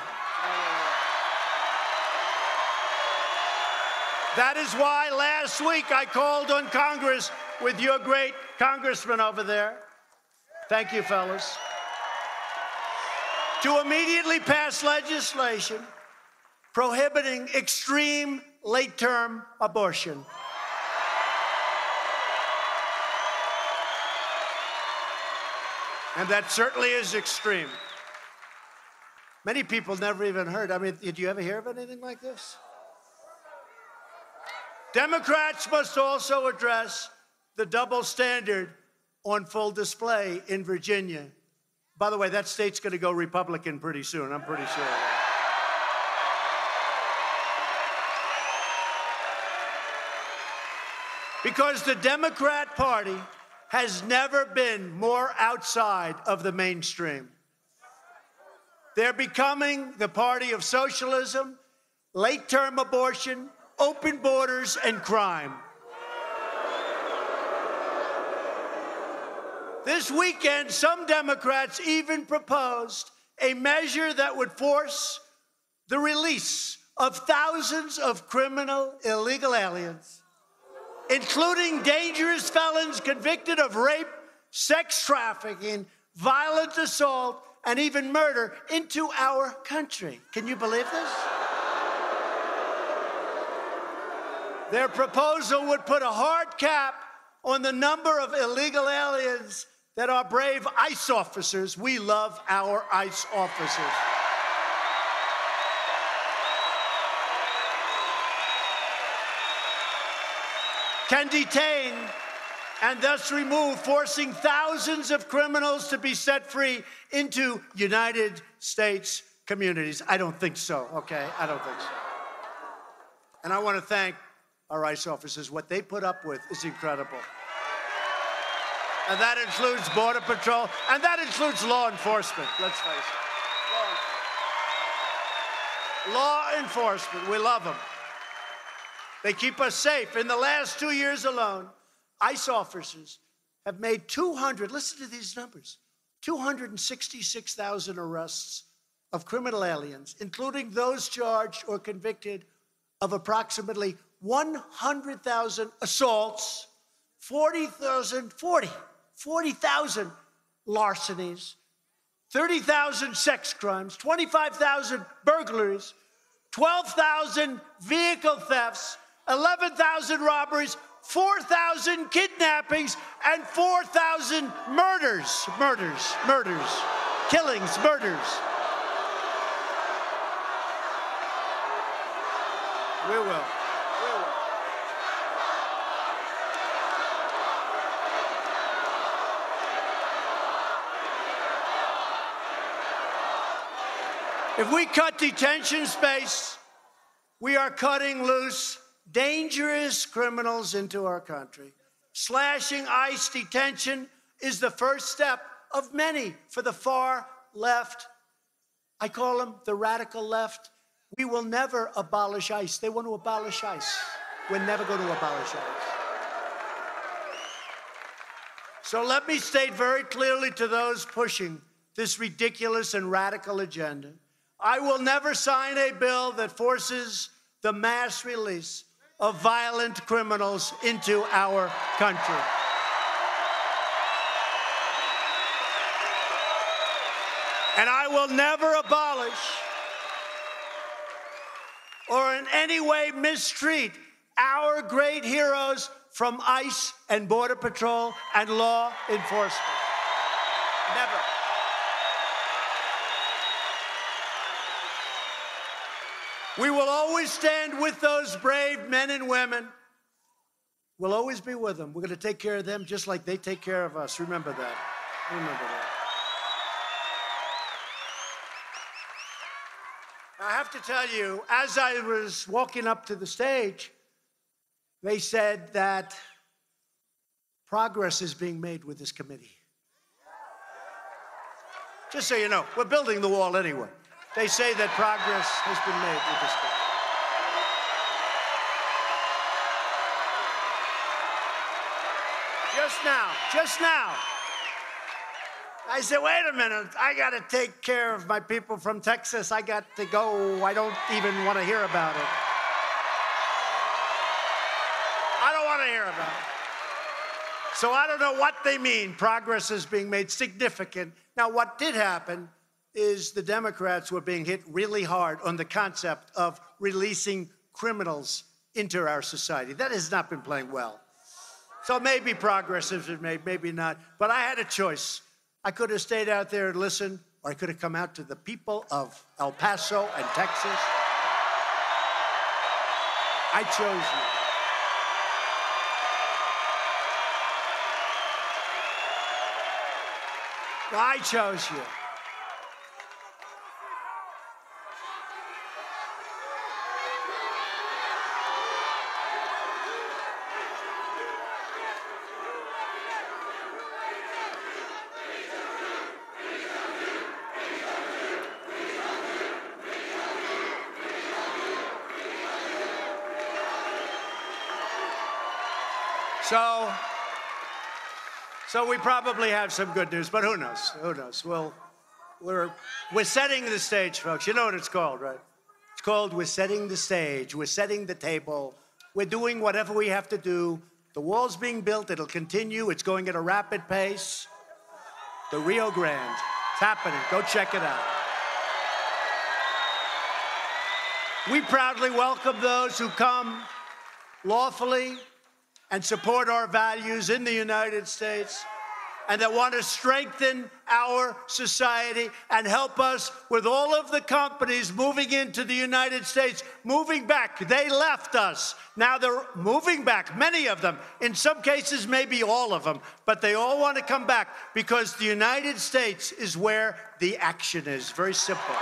That is why last week I called on Congress with your great congressman over there. Thank you, fellas. To immediately pass legislation prohibiting extreme late-term abortion. And that certainly is extreme. Many people never even heard. I mean, did you ever hear of anything like this? Democrats must also address the double standard on full display in Virginia. By the way, that state's going to go Republican pretty soon, I'm pretty sure. Because the Democrat Party has never been more outside of the mainstream. They're becoming the party of socialism, late-term abortion, open borders, and crime. This weekend, some Democrats even proposed a measure that would force the release of thousands of criminal illegal aliens, including dangerous felons convicted of rape, sex trafficking, violent assault, and even murder into our country. Can you believe this? Their proposal would put a hard cap on the number of illegal aliens that our brave ICE officers, we love our ICE officers, can detain and thus remove, forcing thousands of criminals to be set free into United States communities. I don't think so, okay? I don't think so. And I want to thank our ICE officers. What they put up with is incredible. And that includes Border Patrol, and that includes law enforcement, let's face it. Law enforcement, we love them. They keep us safe. In the last 2 years alone, ICE officers have made 200, listen to these numbers, 266,000 arrests of criminal aliens, including those charged or convicted of approximately 100,000 assaults, 40,000 larcenies, 30,000 sex crimes, 25,000 burglaries, 12,000 vehicle thefts, 11,000 robberies, 4,000 kidnappings, and 4,000 murders. Killings, murders. We will. If we cut detention space, we are cutting loose dangerous criminals into our country. Slashing ICE detention is the first step of many for the far left. I call them the radical left. We will never abolish ICE. They want to abolish ICE. We're never going to abolish ICE. So let me state very clearly to those pushing this ridiculous and radical agenda, I will never sign a bill that forces the mass release of violent criminals into our country. And I will never abolish or in any way mistreat our great heroes from ICE and Border Patrol and law enforcement. Never. We will always stand with those brave men and women. We'll always be with them. We're going to take care of them just like they take care of us. Remember that. Remember that. I have to tell you, as I was walking up to the stage, they said that progress is being made with this committee. Just so you know, we're building the wall anyway. They say that progress has been made with this bill. Just now, I said, wait a minute, I got to take care of my people from Texas. I got to go. I don't even want to hear about it. I don't want to hear about it. So I don't know what they mean. Progress is being made significant. Now, what did happen is the Democrats were being hit really hard on the concept of releasing criminals into our society. That has not been playing well. So maybe progress has been made, maybe not. But I had a choice. I could have stayed out there and listened, or I could have come out to the people of El Paso and Texas. I chose you. I chose you. So we probably have some good news, but who knows? Who knows? Well, we're setting the stage, folks. You know what it's called, right? It's called we're setting the stage. We're setting the table. We're doing whatever we have to do. The wall's being built. It'll continue. It's going at a rapid pace. The Rio Grande. It's happening. Go check it out. We proudly welcome those who come lawfully and support our values in the United States and that want to strengthen our society and help us with all of the companies moving into the United States, moving back. They left us. Now they're moving back, many of them. In some cases, maybe all of them. But they all want to come back because the United States is where the action is. Very simple.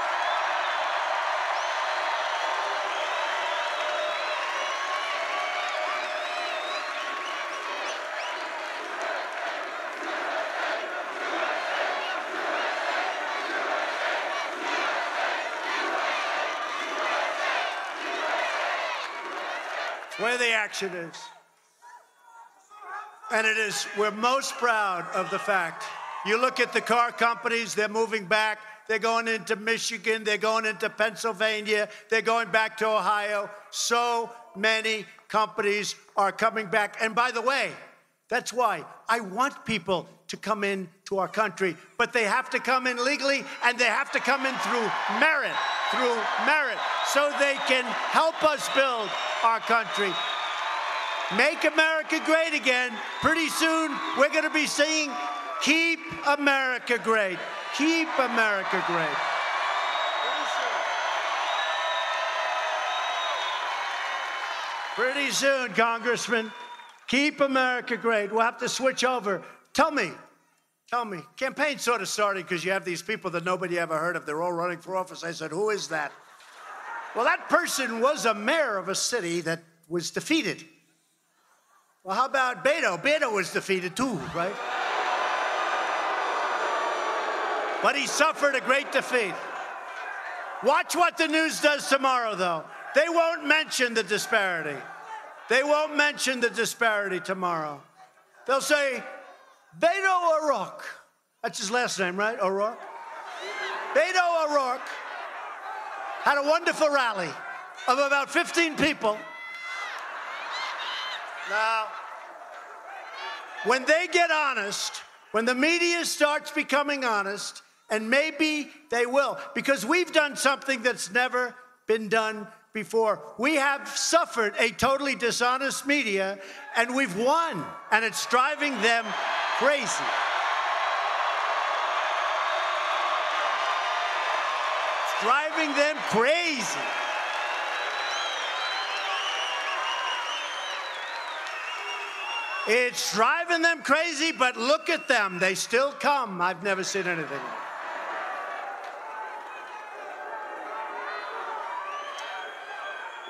Where the action is. And it is, we're most proud of the fact. You look at the car companies, they're moving back. They're going into Michigan. They're going into Pennsylvania. They're going back to Ohio. So many companies are coming back. And by the way, that's why I want people to come in to our country, but they have to come in legally and they have to come in through merit, so they can help us build our country. Make America great again. Pretty soon, we're going to be saying, keep America great. Keep America great. Pretty soon, Congressman, keep America great. We'll have to switch over. Tell me, campaign sort of started because you have these people that nobody ever heard of. They're all running for office. I said, who is that? Well, that person was a mayor of a city that was defeated. Well, how about Beto? Beto was defeated too, right? But he suffered a great defeat. Watch what the news does tomorrow, though. They won't mention the disparity. They won't mention the disparity tomorrow. They'll say, Beto O'Rourke. That's his last name, right? O'Rourke? Beto O'Rourke had a wonderful rally of about 15 people. Now, when they get honest, when the media starts becoming honest, and maybe they will, because we've done something that's never been done before. We have suffered a totally dishonest media, and we've won, and it's driving them crazy. It's driving them crazy. It's driving them crazy, but look at them. They still come. I've never seen anything.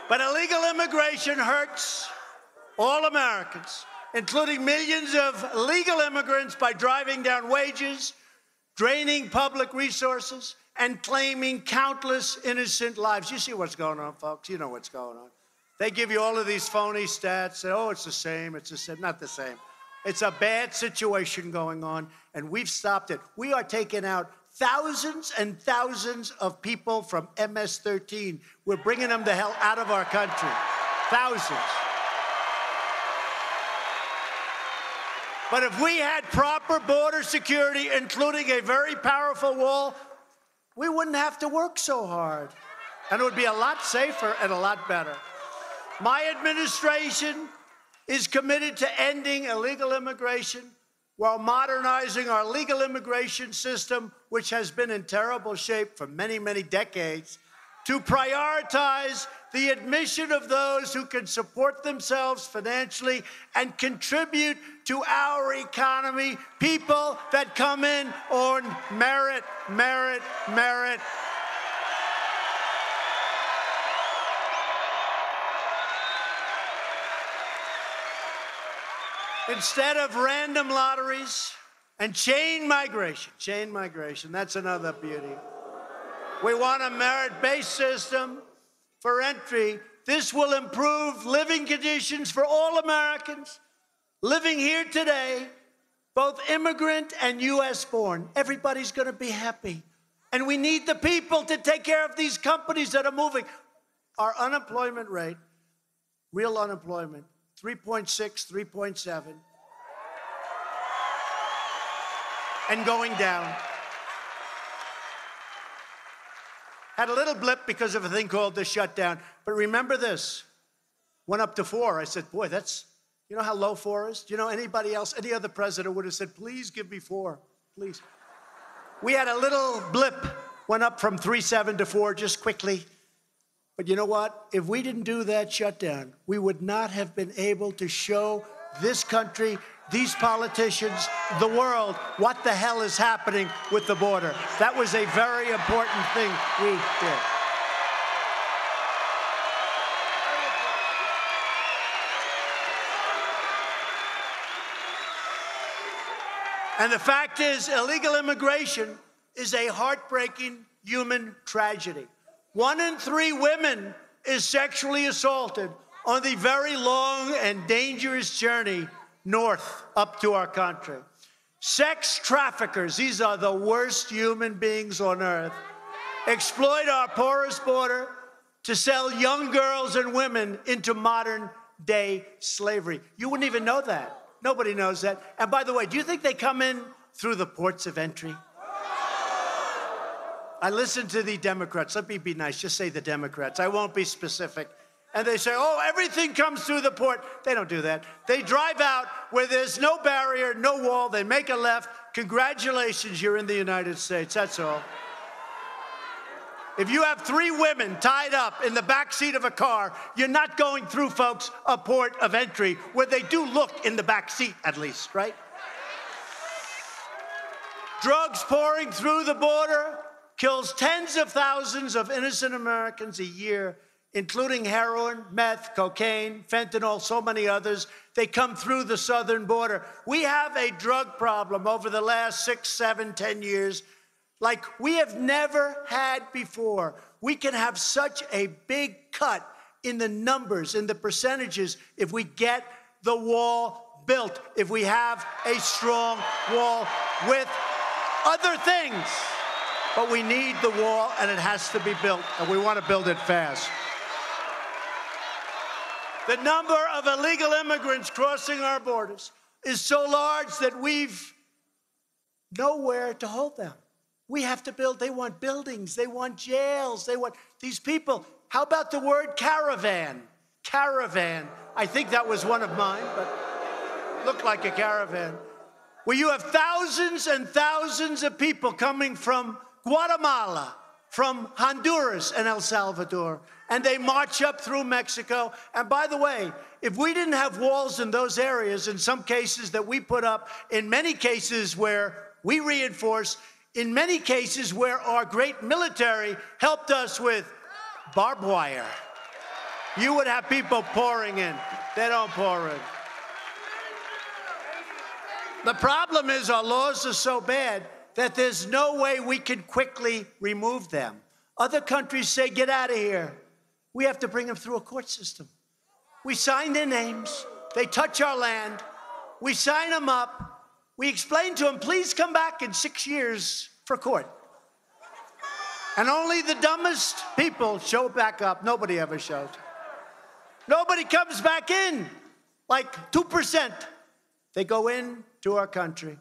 But illegal immigration hurts all Americans, including millions of legal immigrants, by driving down wages, draining public resources, and claiming countless innocent lives. You see what's going on, folks. You know what's going on. They give you all of these phony stats. Say, oh, it's the same. It's the same. Not the same. It's a bad situation going on, and we've stopped it. We are taking out thousands and thousands of people from MS-13. We're bringing them the hell out of our country. Thousands. But if we had proper border security, including a very powerful wall, we wouldn't have to work so hard. And it would be a lot safer and a lot better. My administration is committed to ending illegal immigration while modernizing our legal immigration system, which has been in terrible shape for many, many decades, to prioritize the admission of those who can support themselves financially and contribute to our economy, people that come in on merit. Instead of random lotteries and chain migration, that's another beauty. We want a merit-based system for entry. This will improve living conditions for all Americans living here today, both immigrant and U.S.-born. Everybody's going to be happy. And we need the people to take care of these companies that are moving. Our unemployment rate, real unemployment, 3.6, 3.7, and going down. Had a little blip because of a thing called the shutdown. But remember this, went up to 4. I said, boy, that's, you know how low 4 is? Do you know anybody else, any other president would have said, please give me 4, please. We had a little blip, went up from 3.7 to 4 just quickly. But you know what? If we didn't do that shutdown, we would not have been able to show this country, these politicians, the world, what the hell is happening with the border. That was a very important thing we did. And the fact is, illegal immigration is a heartbreaking human tragedy. 1 in 3 women is sexually assaulted on the very long and dangerous journey north up to our country. Sex traffickers, these are the worst human beings on earth, exploit our porous border to sell young girls and women into modern-day slavery. You wouldn't even know that. Nobody knows that. And by the way, do you think they come in through the ports of entry? I listen to the Democrats. Let me be nice. Just say the Democrats. I won't be specific. And they say, oh, everything comes through the port. They don't do that. They drive out where there's no barrier, no wall. They make a left. Congratulations, you're in the United States. That's all. If you have 3 women tied up in the back seat of a car, you're not going through, folks, a port of entry where they do look in the back seat, at least, right? Drugs pouring through the border kills tens of thousands of innocent Americans a year, including heroin, meth, cocaine, fentanyl, so many others. They come through the southern border. We have a drug problem over the last 6, 7, 10 years like we have never had before. We can have such a big cut in the numbers, in the percentages, if we get the wall built, if we have a strong wall with other things. But we need the wall, and it has to be built, and we want to build it fast. The number of illegal immigrants crossing our borders is so large that we've nowhere to hold them. We have to build. They want buildings. They want jails. They want these people. How about the word caravan? Caravan. I think that was one of mine, but looked like a caravan. Where you have thousands and thousands of people coming from Guatemala, from Honduras and El Salvador, and they march up through Mexico. And by the way, if we didn't have walls in those areas, in some cases that we put up, in many cases where we reinforce, in many cases where our great military helped us with barbed wire, you would have people pouring in. They don't pour in. The problem is our laws are so bad that there's no way we can quickly remove them. Other countries say, get out of here. We have to bring them through a court system. We sign their names. They touch our land. We sign them up. We explain to them, please come back in 6 years for court. And only the dumbest people show back up. Nobody ever shows. Nobody comes back in. Like 2%. They go into our country.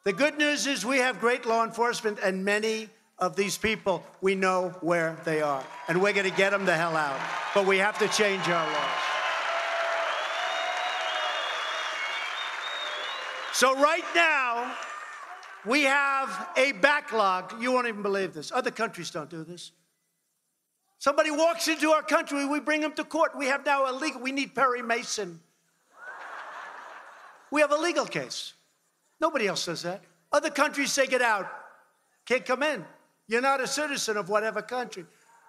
The good news is we have great law enforcement, and many of these people, we know where they are. And we're going to get them the hell out. But we have to change our laws. So right now, we have a backlog. You won't even believe this. Other countries don't do this. Somebody walks into our country, we bring them to court. We have now a legal, we need Perry Mason. We have a legal case. Nobody else does that. Other countries say, get out. Can't come in. You're not a citizen of whatever country.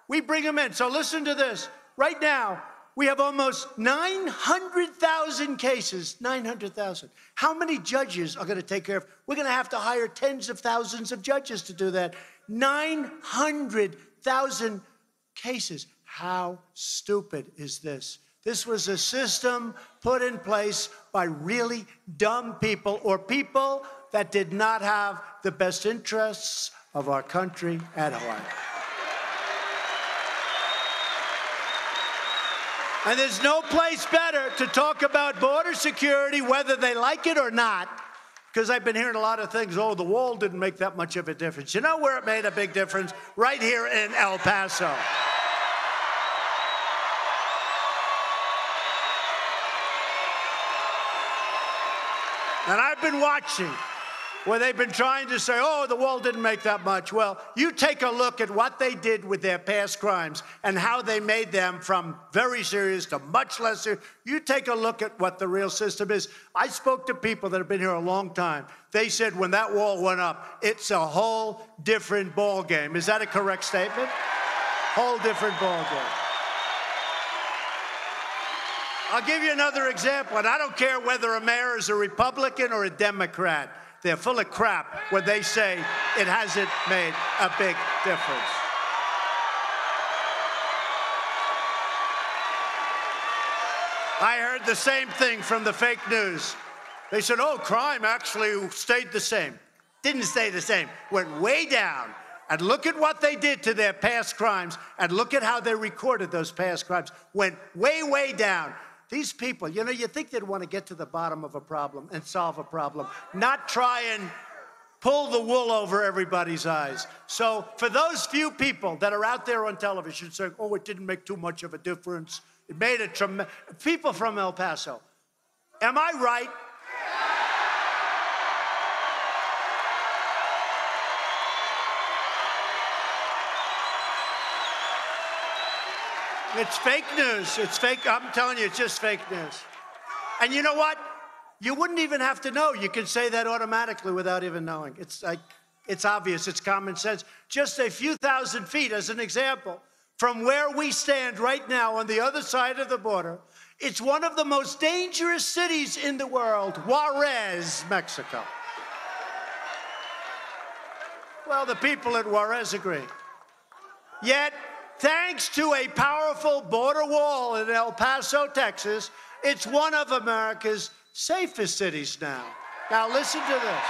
We bring them in. So listen to this. Right now, we have almost 900,000 cases. 900,000. How many judges are going to take care of? We're going to have to hire tens of thousands of judges to do that. 900,000 cases. How stupid is this? This was a system put in place by really dumb people, or people that did not have the best interests of our country at heart. And there's no place better to talk about border security, whether they like it or not, because I've been hearing a lot of things. Oh, the wall didn't make that much of a difference. You know where it made a big difference? Right here in El Paso. And I've been watching where they've been trying to say, oh, the wall didn't make that much. Well, you take a look at what they did with their past crimes and how they made them from very serious to much less serious. You take a look at what the real system is. I spoke to people that have been here a long time. They said when that wall went up, it's a whole different ball game. Is that a correct statement? Whole different ball game. I'll give you another example, and I don't care whether a mayor is a Republican or a Democrat. They're full of crap when they say it hasn't made a big difference. I heard the same thing from the fake news. They said, oh, crime actually stayed the same. Didn't stay the same. Went way down. And look at what they did to their past crimes, and look at how they recorded those past crimes. Went way, way down. These people, you know, you think they'd want to get to the bottom of a problem and solve a problem, not try and pull the wool over everybody's eyes. So for those few people that are out there on television saying, oh, it didn't make too much of a difference, it made a tremendous... People from El Paso, am I right? It's fake news. It's fake. I'm telling you, it's just fake news. And you know what? You wouldn't even have to know. You can say that automatically without even knowing. It's like, it's obvious. It's common sense. Just a few thousand feet, as an example, from where we stand right now on the other side of the border, it's one of the most dangerous cities in the world, Juarez, Mexico. Well, the people at Juarez agree. Yet, thanks to a powerful border wall in El Paso, Texas, it's one of America's safest cities now. Now listen to this.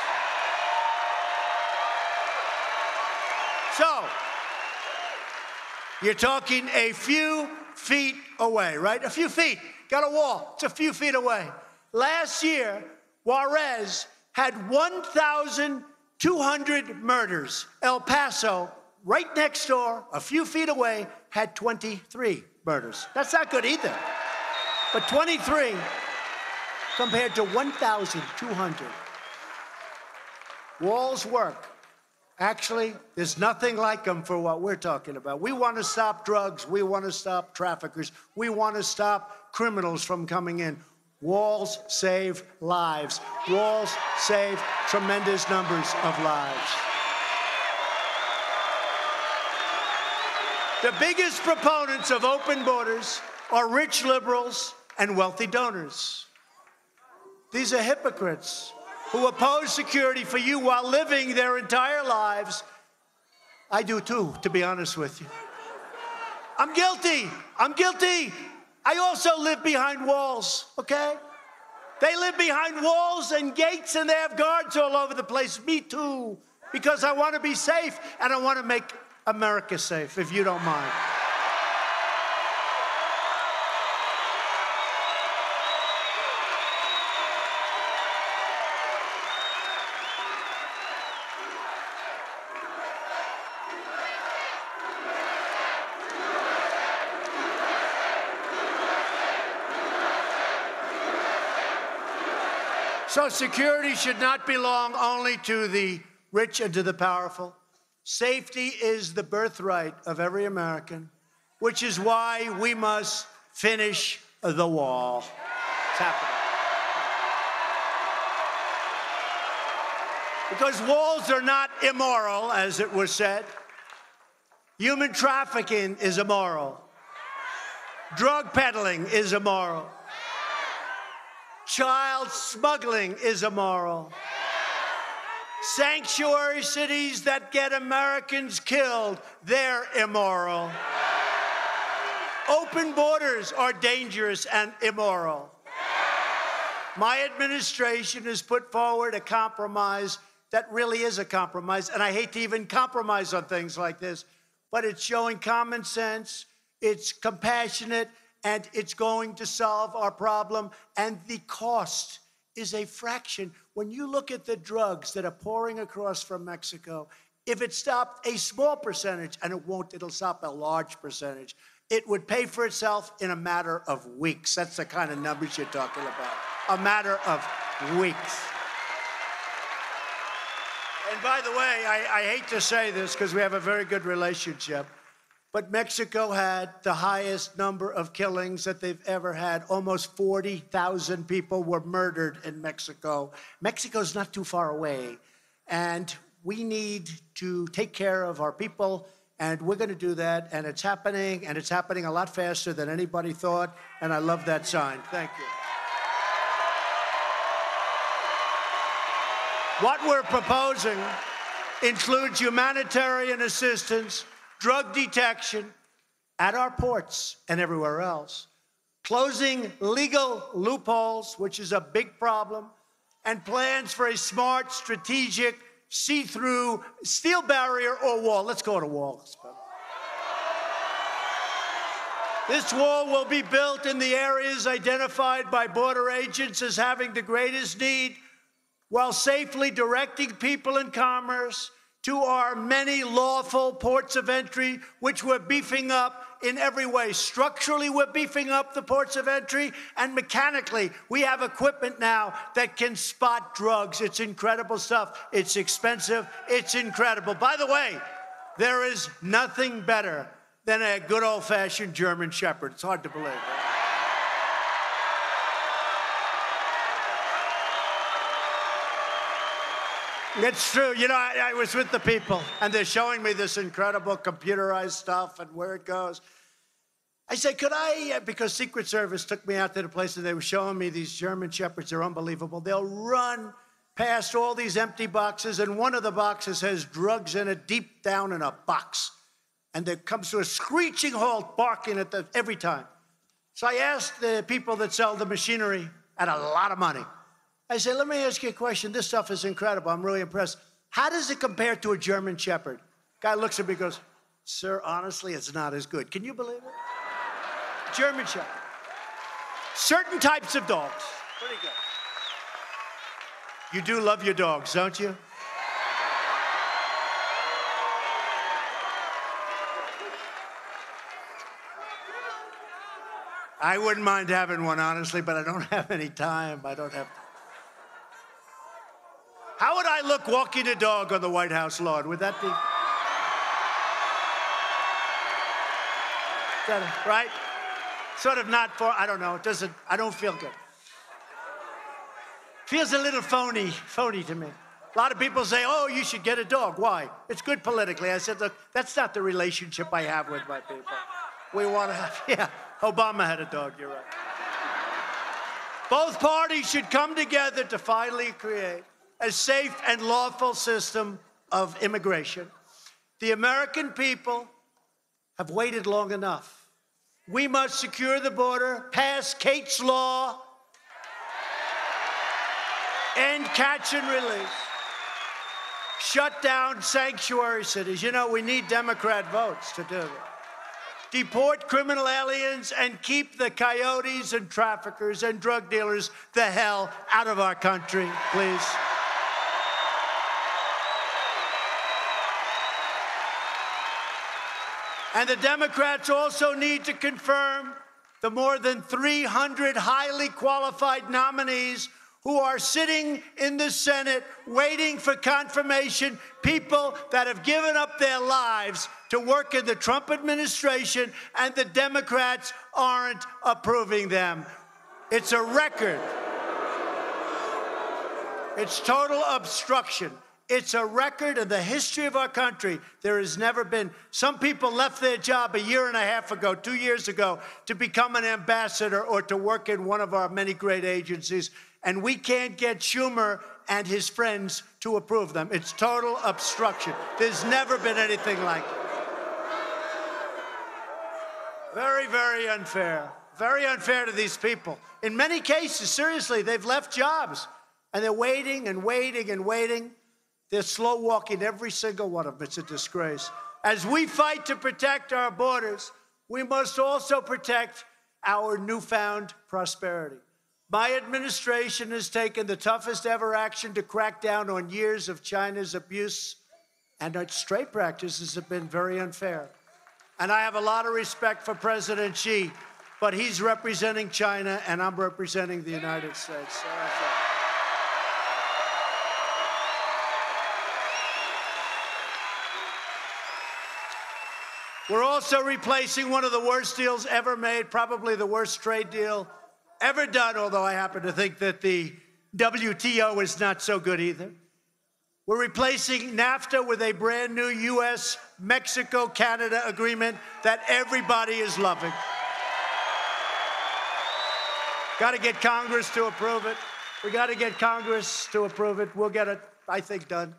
So, you're talking a few feet away, right? A few feet. Got a wall. It's a few feet away. Last year, Juarez had 1,200 murders. El Paso, right next door, a few feet away, had 23 murders. That's not good either. But 23 compared to 1,200. Walls work. Actually, there's nothing like them for what we're talking about. We want to stop drugs. We want to stop traffickers. We want to stop criminals from coming in. Walls save lives. Walls save tremendous numbers of lives. The biggest proponents of open borders are rich liberals and wealthy donors. These are hypocrites who oppose security for you while living their entire lives. I do too, to be honest with you. I'm guilty. I'm guilty. I also live behind walls, okay? They live behind walls and gates and they have guards all over the place. Me too, because I want to be safe and I want to make America safe, if you don't mind. So security should not belong only to the rich and to the powerful. Safety is the birthright of every American, which is why we must finish the wall. It's happening. Because walls are not immoral, as it was said. Human trafficking is immoral. Drug peddling is immoral. Child smuggling is immoral. Sanctuary cities that get Americans killed, they're immoral. Open borders are dangerous and immoral. My administration has put forward a compromise that really is a compromise, and I hate to even compromise on things like this, but it's showing common sense, it's compassionate, and it's going to solve our problem, and the cost is a fraction. When you look at the drugs that are pouring across from Mexico, if it stopped a small percentage, and it won't, it'll stop a large percentage, it would pay for itself in a matter of weeks. That's the kind of numbers you're talking about. A matter of weeks. And by the way, I hate to say this because we have a very good relationship, but Mexico had the highest number of killings that they've ever had. Almost 40,000 people were murdered in Mexico. Mexico's not too far away, and we need to take care of our people, and we're going to do that, and it's happening a lot faster than anybody thought, and I love that sign. Thank you. What we're proposing includes humanitarian assistance, drug detection at our ports and everywhere else, closing legal loopholes, which is a big problem, and plans for a smart, strategic, see-through steel barrier or wall. Let's go to walls. This wall will be built in the areas identified by border agents as having the greatest need, while safely directing people and commerce to our many lawful ports of entry, which we're beefing up in every way. Structurally, we're beefing up the ports of entry, and mechanically, we have equipment now that can spot drugs. It's incredible stuff. It's expensive. It's incredible. By the way, there is nothing better than a good old-fashioned German Shepherd. It's hard to believe, right? It's true. You know, I was with the people, and they're showing me this incredible computerized stuff and where it goes. I said, could I, because Secret Service took me out to the place and they were showing me these German Shepherds. They're unbelievable. They'll run past all these empty boxes, and one of the boxes has drugs in it deep down in a box. And it comes to a screeching halt, barking at them every time. So I asked the people that sell the machinery at a lot of money. I said, let me ask you a question. This stuff is incredible. I'm really impressed. How does it compare to a German Shepherd? Guy looks at me and goes, sir, honestly, it's not as good. Can you believe it? German Shepherd. Certain types of dogs. Pretty good. You do love your dogs, don't you? I wouldn't mind having one, honestly, but I don't have any time. I don't have time. How would I look walking a dog on the White House lawn? Would that be? Right? Sort of not for, I don't know, it doesn't, I don't feel good. Feels a little phony to me. A lot of people say, oh, you should get a dog. Why? It's good politically. I said, look, that's not the relationship I have with my people. We want to have, yeah, Obama had a dog, you're right. Both parties should come together to finally create a safe and lawful system of immigration. The American people have waited long enough. We must secure the border, pass Kate's Law, end catch and release, shut down sanctuary cities. You know, we need Democrat votes to do that. Deport criminal aliens and keep the coyotes and traffickers and drug dealers the hell out of our country, please. And the Democrats also need to confirm the more than 300 highly qualified nominees who are sitting in the Senate waiting for confirmation, people that have given up their lives to work in the Trump administration, and the Democrats aren't approving them. It's a record. It's total obstruction. It's a record in the history of our country. There has never been. Some people left their job a year and a half ago, 2 years ago, to become an ambassador or to work in one of our many great agencies, and we can't get Schumer and his friends to approve them. It's total obstruction. There's never been anything like it. Very, very unfair. Very unfair to these people. In many cases, seriously, they've left jobs, and they're waiting and waiting and waiting. They're slow walking every single one of them. It's a disgrace. As we fight to protect our borders, we must also protect our newfound prosperity. My administration has taken the toughest ever action to crack down on years of China's abuse, and its trade practices have been very unfair. And I have a lot of respect for President Xi, but he's representing China, and I'm representing the United States. We're also replacing one of the worst deals ever made, probably the worst trade deal ever done, although I happen to think that the WTO is not so good either. We're replacing NAFTA with a brand new U.S.-Mexico-Canada agreement that everybody is loving. Got to get Congress to approve it. We got to get Congress to approve it. We'll get it, I think, done.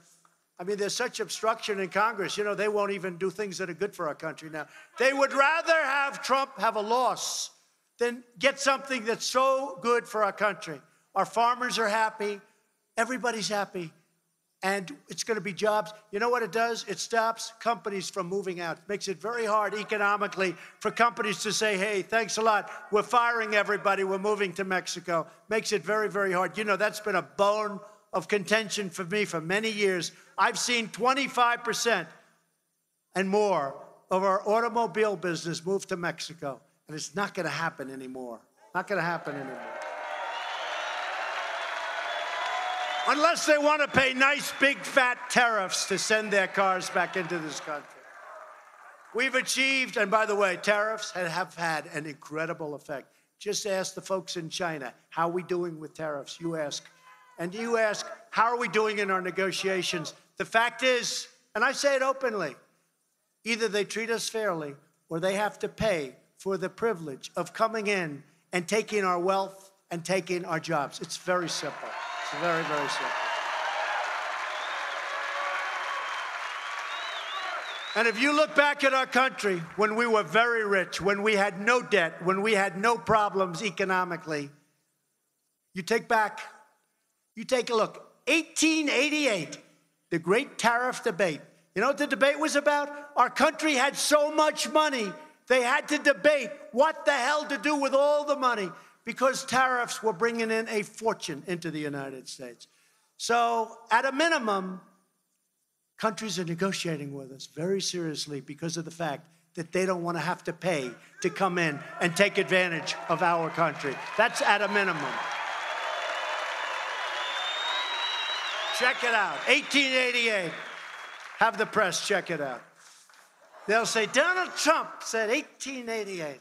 I mean, there's such obstruction in Congress. You know, they won't even do things that are good for our country now. They would rather have Trump have a loss than get something that's so good for our country. Our farmers are happy. everybody's happy. And it's going to be jobs. You know what it does? It stops companies from moving out. It makes it very hard economically for companies to say, hey, thanks a lot. We're firing everybody. We're moving to Mexico. Makes it very, very hard. You know, that's been a bone of contention for me for many years. I've seen 25% and more of our automobile business move to Mexico. And it's not going to happen anymore. Not going to happen anymore. Unless they want to pay nice, big, fat tariffs to send their cars back into this country. We've achieved, and by the way, tariffs have had an incredible effect. Just ask the folks in China, how are we doing with tariffs? You ask. And you ask, how are we doing in our negotiations? The fact is, and I say it openly, either they treat us fairly or they have to pay for the privilege of coming in and taking our wealth and taking our jobs. It's very simple. It's very, very simple. And if you look back at our country when we were very rich, when we had no debt, when we had no problems economically, you take a look. 1888, the great tariff debate. You know what the debate was about? Our country had so much money, they had to debate what the hell to do with all the money, because tariffs were bringing in a fortune into the United States. So at a minimum, countries are negotiating with us very seriously because of the fact that they don't want to have to pay to come in and take advantage of our country. That's at a minimum. Check it out, 1888. Have the press check it out. They'll say, Donald Trump said 1888.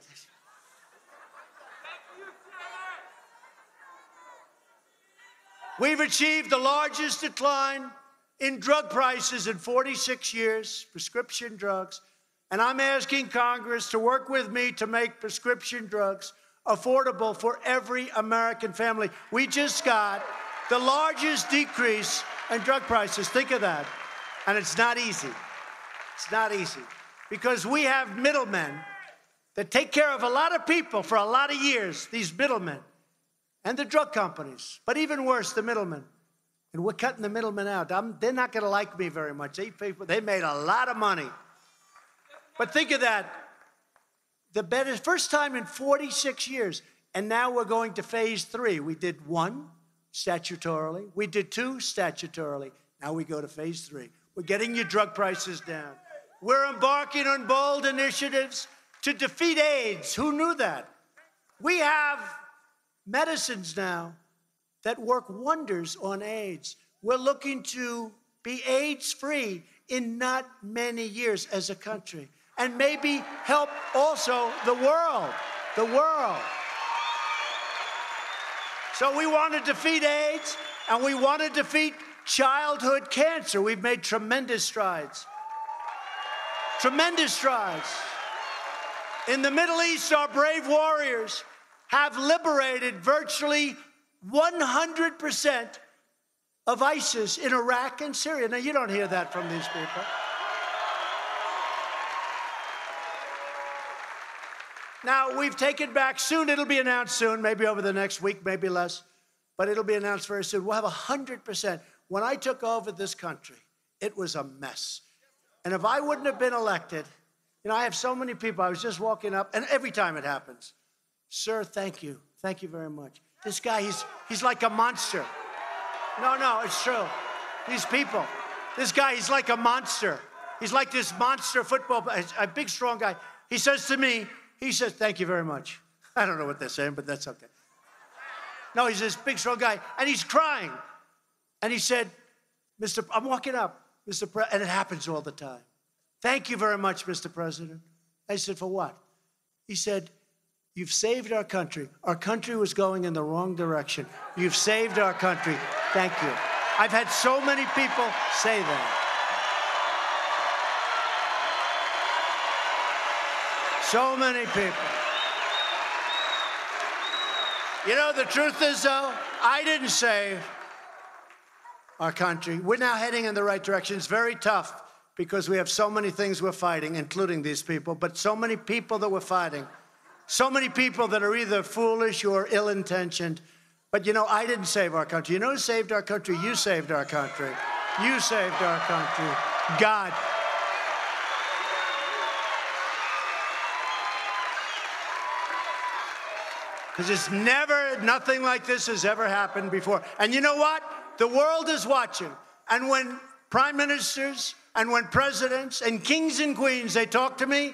We've achieved the largest decline in drug prices in 46 years, prescription drugs. And I'm asking Congress to work with me to make prescription drugs affordable for every American family. We just got the largest decrease in drug prices. Think of that. And it's not easy. It's not easy. Because we have middlemen that take care of a lot of people for a lot of years, these middlemen. And the drug companies, but even worse, the middlemen. And we're cutting the middlemen out. They're not going to like me very much. They made a lot of money. But think of that. The first time in 46 years. And now we're going to phase 3. We did 1 statutorily. We did 2 statutorily. Now we go to phase 3. We're getting your drug prices down. We're embarking on bold initiatives to defeat AIDS. Who knew that? We have medicines now that work wonders on AIDS. We're looking to be AIDS-free in not many years as a country, and maybe help also the world. So we want to defeat AIDS, and we want to defeat childhood cancer. We've made tremendous strides. Tremendous strides. In the Middle East, our brave warriors have liberated virtually 100% of ISIS in Iraq and Syria. Now, you don't hear that from these people. Now, we've taken back, soon it'll be announced soon, maybe over the next week, maybe less, but it'll be announced very soon. We'll have 100%. When I took over this country, it was a mess. And if I wouldn't have been elected, you know, I have so many people, I was just walking up, and every time it happens, sir, thank you. Thank you very much. This guy, he's like a monster. No, it's true. These people. This guy, he's like a monster. He's like this monster football player, a big, strong guy. He says to me, he says, thank you very much. I don't know what they're saying, but that's okay. No, he's this big, strong guy, and he's crying. And he said, I'm walking up, Mr. President, and it happens all the time. Thank you very much, Mr. President. I said, for what? He said, you've saved our country. Our country was going in the wrong direction. You've saved our country. Thank you. I've had so many people say that. So many people. You know, the truth is, though, I didn't save our country. We're now heading in the right direction. It's very tough because we have so many things we're fighting, including these people, but so many people that we're fighting. So many people that are either foolish or ill-intentioned. But, you know, I didn't save our country. You know who saved our country? You saved our country. You saved our country. God. Because it's never, nothing like this has ever happened before. And you know what? The world is watching. And when prime ministers and when presidents and kings and queens, they talk to me,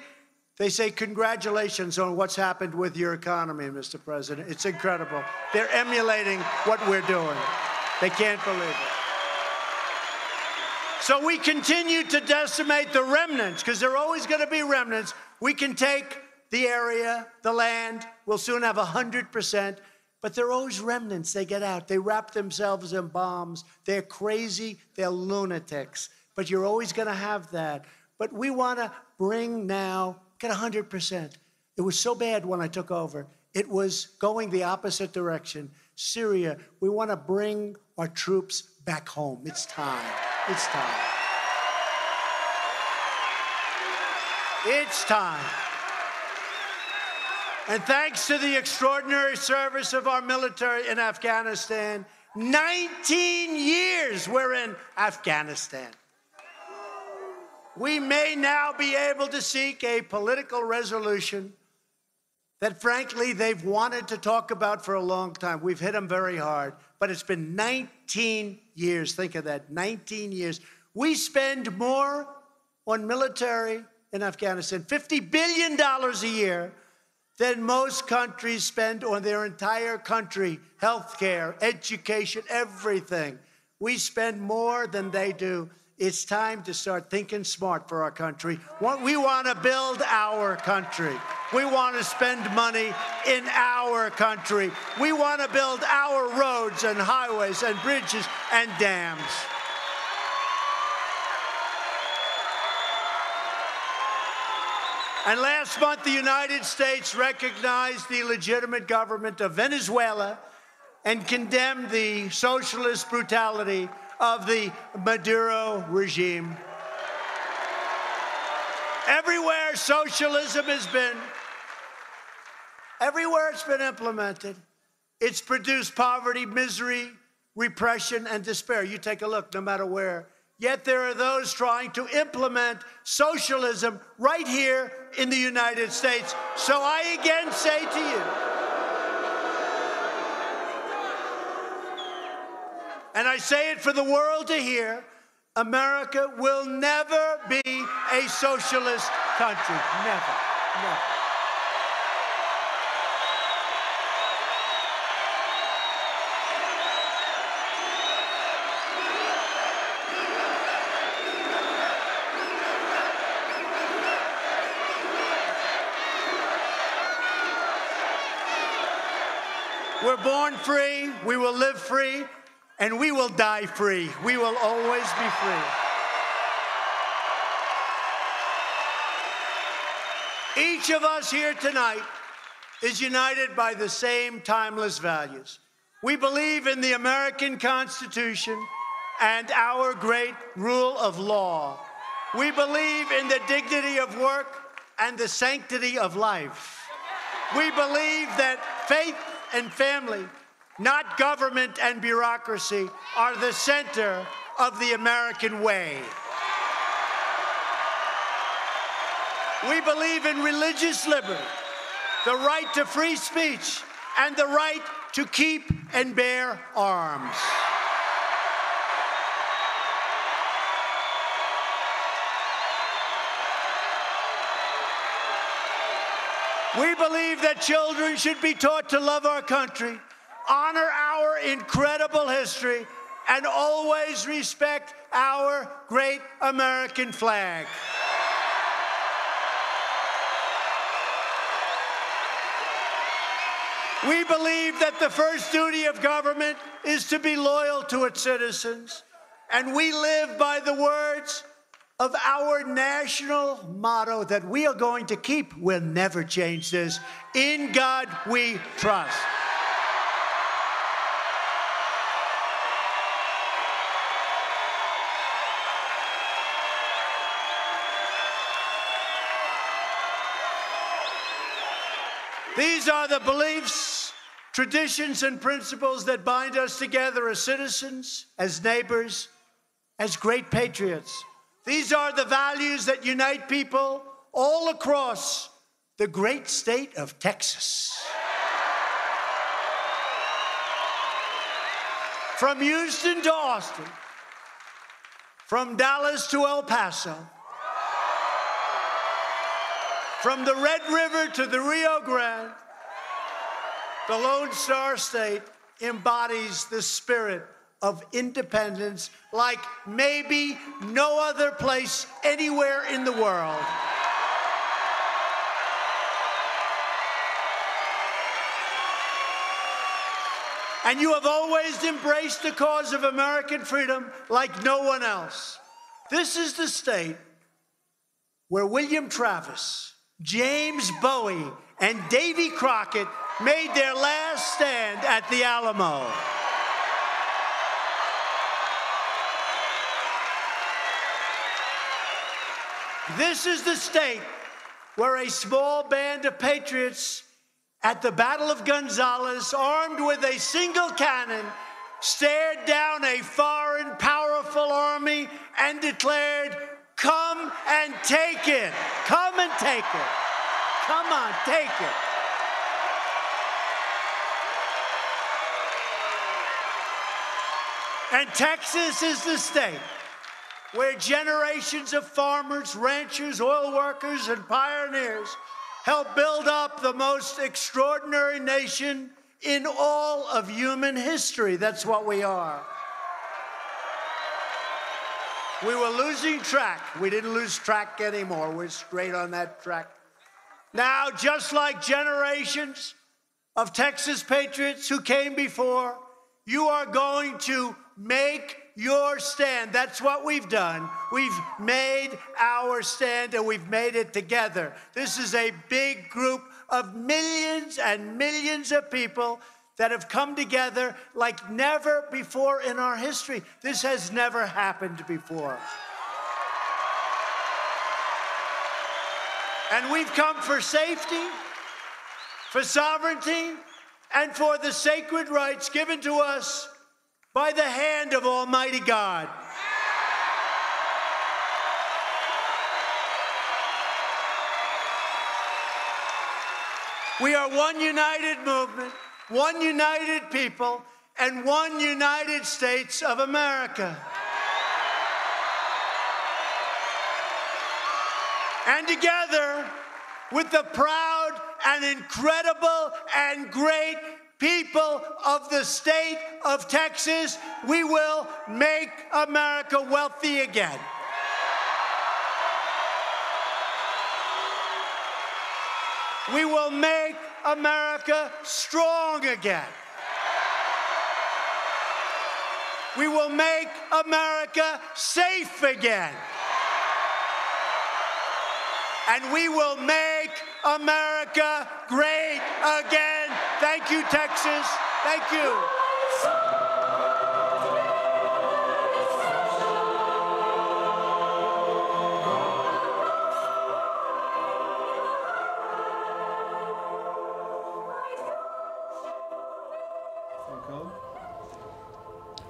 they say, congratulations on what's happened with your economy, Mr. President. It's incredible. They're emulating what we're doing. They can't believe it. So we continue to decimate the remnants, because there are always going to be remnants. We can take the area, the land. We'll soon have 100%. But there are always remnants. They get out. They wrap themselves in bombs. They're crazy. They're lunatics. But you're always going to have that. But we want to bring now, get 100%. It was so bad when I took over. It was going the opposite direction. Syria, we want to bring our troops back home. It's time. It's time. It's time. And thanks to the extraordinary service of our military in Afghanistan, 19 years we're in Afghanistan. We may now be able to seek a political resolution that, frankly, they've wanted to talk about for a long time. We've hit them very hard, but it's been 19 years. Think of that, 19 years. We spend more on military in Afghanistan, $50 billion a year, than most countries spend on their entire country, health care, education, everything. We spend more than they do. It's time to start thinking smart for our country. We want to build our country. We want to spend money in our country. We want to build our roads and highways and bridges and dams. And last month, the United States recognized the legitimate government of Venezuela and condemned the socialist brutality of the Maduro regime. Everywhere socialism has been, everywhere it's been implemented, it's produced poverty, misery, repression, and despair. You take a look, no matter where. Yet there are those trying to implement socialism right here in the United States. So I again say to you, and I say it for the world to hear, America will never be a socialist country. Never, never. We're born free, we will live free, and we will die free. We will always be free. Each of us here tonight is united by the same timeless values. We believe in the American Constitution and our great rule of law. We believe in the dignity of work and the sanctity of life. We believe that faith and family, not government and bureaucracy, are the center of the American way. We believe in religious liberty, the right to free speech, and the right to keep and bear arms. We believe that children should be taught to love our country, honor our incredible history, and always respect our great American flag. We believe that the first duty of government is to be loyal to its citizens, and we live by the words of our national motto that we are going to keep. We'll never change this. In God we trust. These are the beliefs traditions and principles that bind us together as citizens, as neighbors, as great patriots. These are the values that unite people all across the great state of Texas. From Houston to Austin, from Dallas to El Paso, from the Red River to the Rio Grande, the Lone Star State embodies the spirit of independence like maybe no other place anywhere in the world. And you have always embraced the cause of American freedom like no one else. This is the state where William Travis, James Bowie, and Davy Crockett made their last stand at the Alamo. This is the state where a small band of patriots at the Battle of Gonzales, armed with a single cannon, stared down a foreign powerful army and declared, "Come and take it. Come and take it. Come on, take it." And Texas is the state where generations of farmers, ranchers, oil workers, and pioneers helped build up the most extraordinary nation in all of human history. That's what we are. We were losing track. We didn't lose track anymore. We're straight on that track. Now, just like generations of Texas patriots who came before, you are going to make your stand. That's what we've done. We've made our stand, and we've made it together. This is a big group of millions and millions of people that have come together like never before in our history. This has never happened before. And we've come for safety, for sovereignty, and for the sacred rights given to us by the hand of Almighty God. We are one united movement, one united people, and one United States of America. And together, with the proud and incredible and great people of the state of Texas, we will make America wealthy again. We will make America strong again. We will make America safe again. And we will make America great again. Thank you, Texas. Thank you.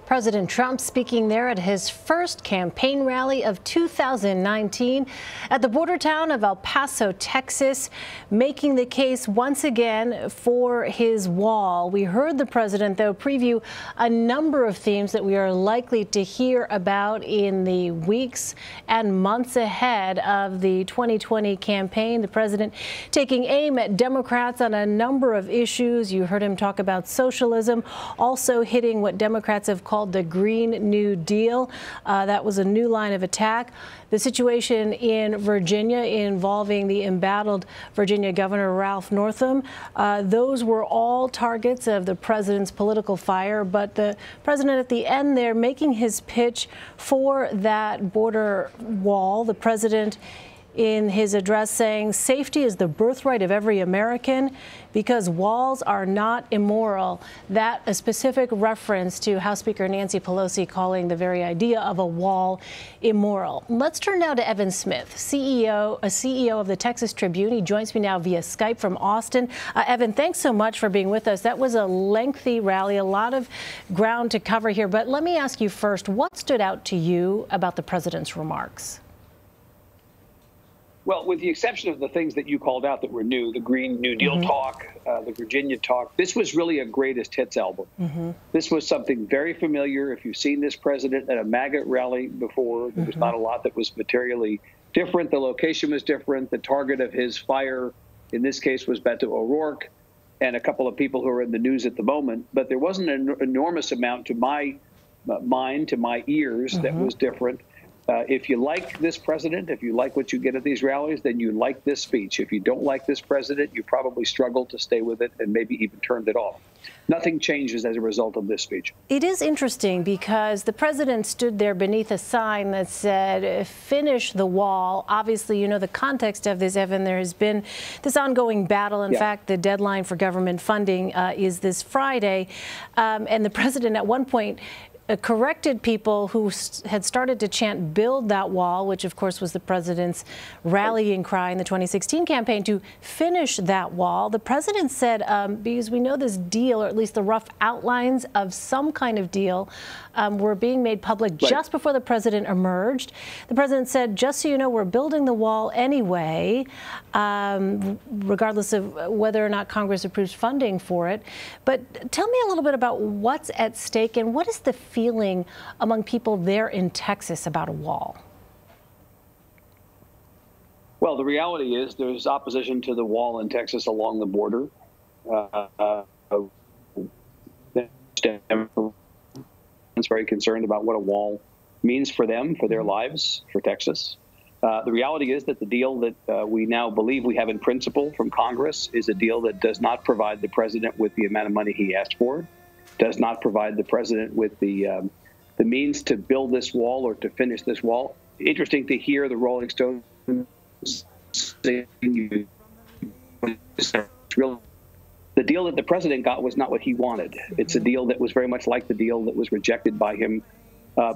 President Trump speaking there at his first campaign rally of 2019 at the border town of El Paso, Texas, making the case once again for his wall. We heard the president, though, preview a number of themes that we are likely to hear about in the weeks and months ahead of the 2020 campaign. The president taking aim at Democrats on a number of issues. You heard him talk about socialism, also hitting what Democrats have called the Green New Deal. That was a new line of attack. The situation in Virginia involving the embattled Virginia Governor Ralph Northam, those were all targets of the president's political fire. But the president at the end there making his pitch for that border wall, the president in his address saying safety is the birthright of every American because walls are not immoral. That a specific reference to House Speaker Nancy Pelosi calling the very idea of a wall immoral. Let's turn now to Evan Smith, CEO of the Texas Tribune. He joins me now via Skype from Austin. Evan, thanks so much for being with us. That was a lengthy rally, a lot of ground to cover here. But let me ask you first, what stood out to you about the president's remarks? Well, with the exception of the things that you called out that were new, the Green New Deal talk, the Virginia talk, this was really a greatest hits album. This was something very familiar. If you've seen this president at a MAGA rally before, there was not a lot that was materially different. The location was different. The target of his fire, in this case, was Beto O'Rourke and a couple of people who are in the news at the moment. But there wasn't an enormous amount to my mind, to my ears, that was different. If you like this president, if you like what you get at these rallies, then you like this speech. If you don't like this president, you probably struggle to stay with it and maybe even turned it off. Nothing changes as a result of this speech. It is interesting because the president stood there beneath a sign that said, finish the wall. Obviously, you know the context of this, Evan. There has been this ongoing battle. In fact, the deadline for government funding is this Friday. And the president at one point corrected people who had started to chant build that wall, which of course was the president's rallying cry in the 2016 campaign, to finish that wall. The president said, because we know this deal, or at least the rough outlines of some kind of deal, were being made public just before the president emerged. The president said, just so you know, we're building the wall anyway, regardless of whether or not Congress approves funding for it. But tell me a little bit about what's at stake and what is the feeling among people there in Texas about a wall? Well, the reality is there's opposition to the wall in Texas along the border. It's very concerned about what a wall means for them, for their lives, for Texas. The reality is that the deal that we now believe we have in principle from Congress is a deal that does not provide the president with the amount of money he asked for, does not provide the president with the means to build this wall or to finish this wall. Interesting to hear the Rolling Stones say the deal that the president got was not what he wanted. It's a deal that was very much like the deal that was rejected by him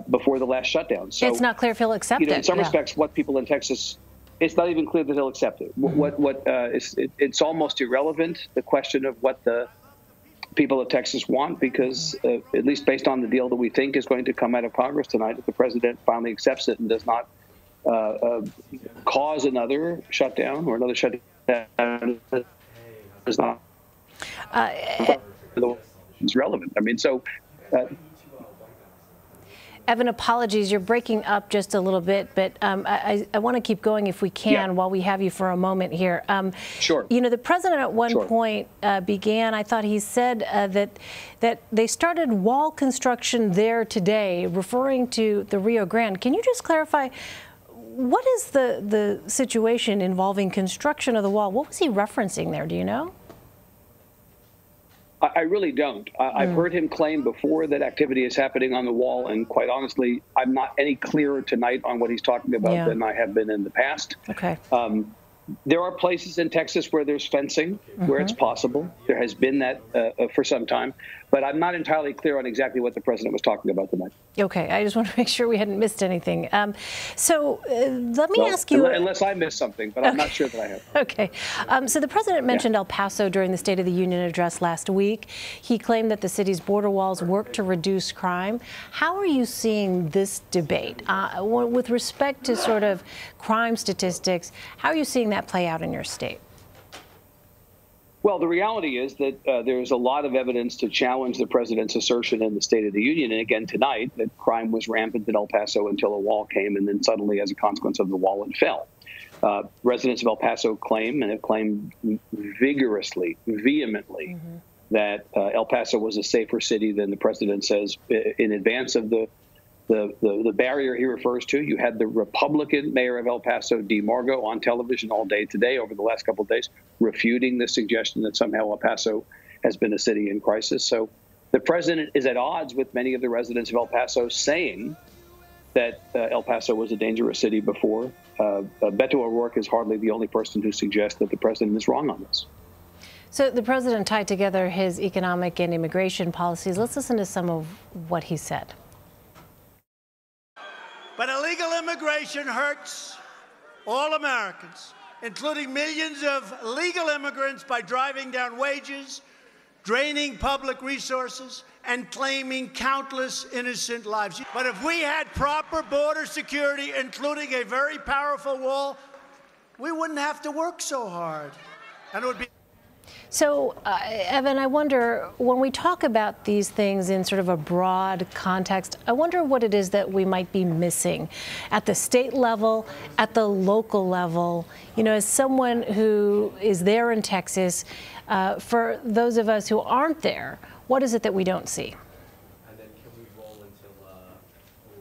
before the last shutdown. So it's not clear if he'll accept it. In some respects, what people in Texas, it's not even clear that he'll accept it. It's almost irrelevant, the question of what the people of Texas want, because at least based on the deal that we think is going to come out of Congress tonight, if the president finally accepts it and does not cause another shutdown or another shutdown, is not it's relevant. I mean, so. Evan, apologies, you're breaking up just a little bit, but I want to keep going if we can while we have you for a moment here. Sure. You know, the president at one point began, I thought he said that they started wall construction there today, referring to the Rio Grande. Can you just clarify, what is the situation involving construction of the wall? What was he referencing there? Do you know? I really don't. I've heard him claim before that activity is happening on the wall, and quite honestly, I'm not any clearer tonight on what he's talking about than I have been in the past. Okay. There are places in Texas where there's fencing, where it's possible. There has been that for some time, but I'm not entirely clear on exactly what the president was talking about tonight. Okay, I just want to make sure we hadn't missed anything. So let me ask you... Unless I missed something, but I'm not sure that I have. Okay. So the president mentioned El Paso during the State of the Union address last week. He claimed that the city's border walls work to reduce crime. How are you seeing this debate? With respect to sort of crime statistics, how are you seeing that play out in your state? Well, the reality is that there's a lot of evidence to challenge the president's assertion in the State of the Union, and again tonight, that crime was rampant in El Paso until a wall came, and then suddenly, as a consequence of the wall, it fell. Residents of El Paso claim, and have claimed vigorously, vehemently, that El Paso was a safer city than the president says in advance of the barrier he refers to. You had the Republican mayor of El Paso, DeMargo, on television all day today, over the last couple of days, refuting the suggestion that somehow El Paso has been a city in crisis. So the president is at odds with many of the residents of El Paso, saying that El Paso was a dangerous city before. Beto O'Rourke is hardly the only person who suggests that the president is wrong on this. So the president tied together his economic and immigration policies. Let's listen to some of what he said. But illegal immigration hurts all Americans, including millions of legal immigrants, by driving down wages, draining public resources, and claiming countless innocent lives. But if we had proper border security, including a very powerful wall, we wouldn't have to work so hard. And it would be. So, Evan, I wonder, when we talk about these things in sort of a broad context, I wonder what it is that we might be missing at the state level, at the local level. You know, as someone who is there in Texas, for those of us who aren't there, what is it that we don't see?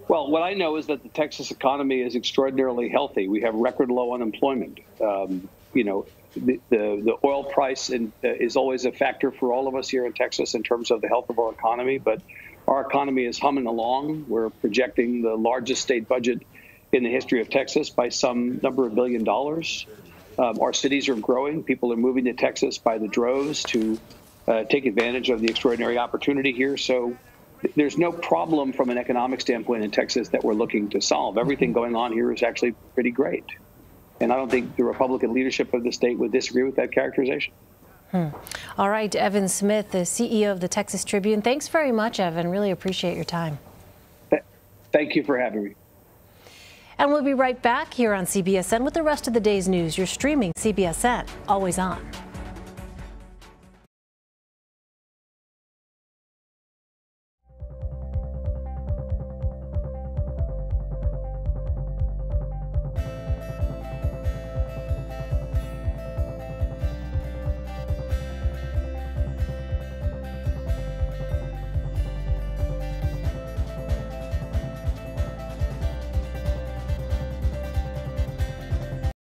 Well, what I know is that the Texas economy is extraordinarily healthy. We have record low unemployment. You know, the oil price is always a factor for all of us here in Texas in terms of the health of our economy, but our economy is humming along. We're projecting the largest state budget in the history of Texas by some number of $1 billion. Our cities are growing. People are moving to Texas by the droves to take advantage of the extraordinary opportunity here. So there's no problem from an economic standpoint in Texas that we're looking to solve. Everything going on here is actually pretty great. And I don't think the Republican leadership of the state would disagree with that characterization. All right, Evan Smith, the CEO of the Texas Tribune. Thanks very much, Evan. Really appreciate your time. Thank you for having me. And we'll be right back here on CBSN with the rest of the day's news. You're streaming CBSN, always on.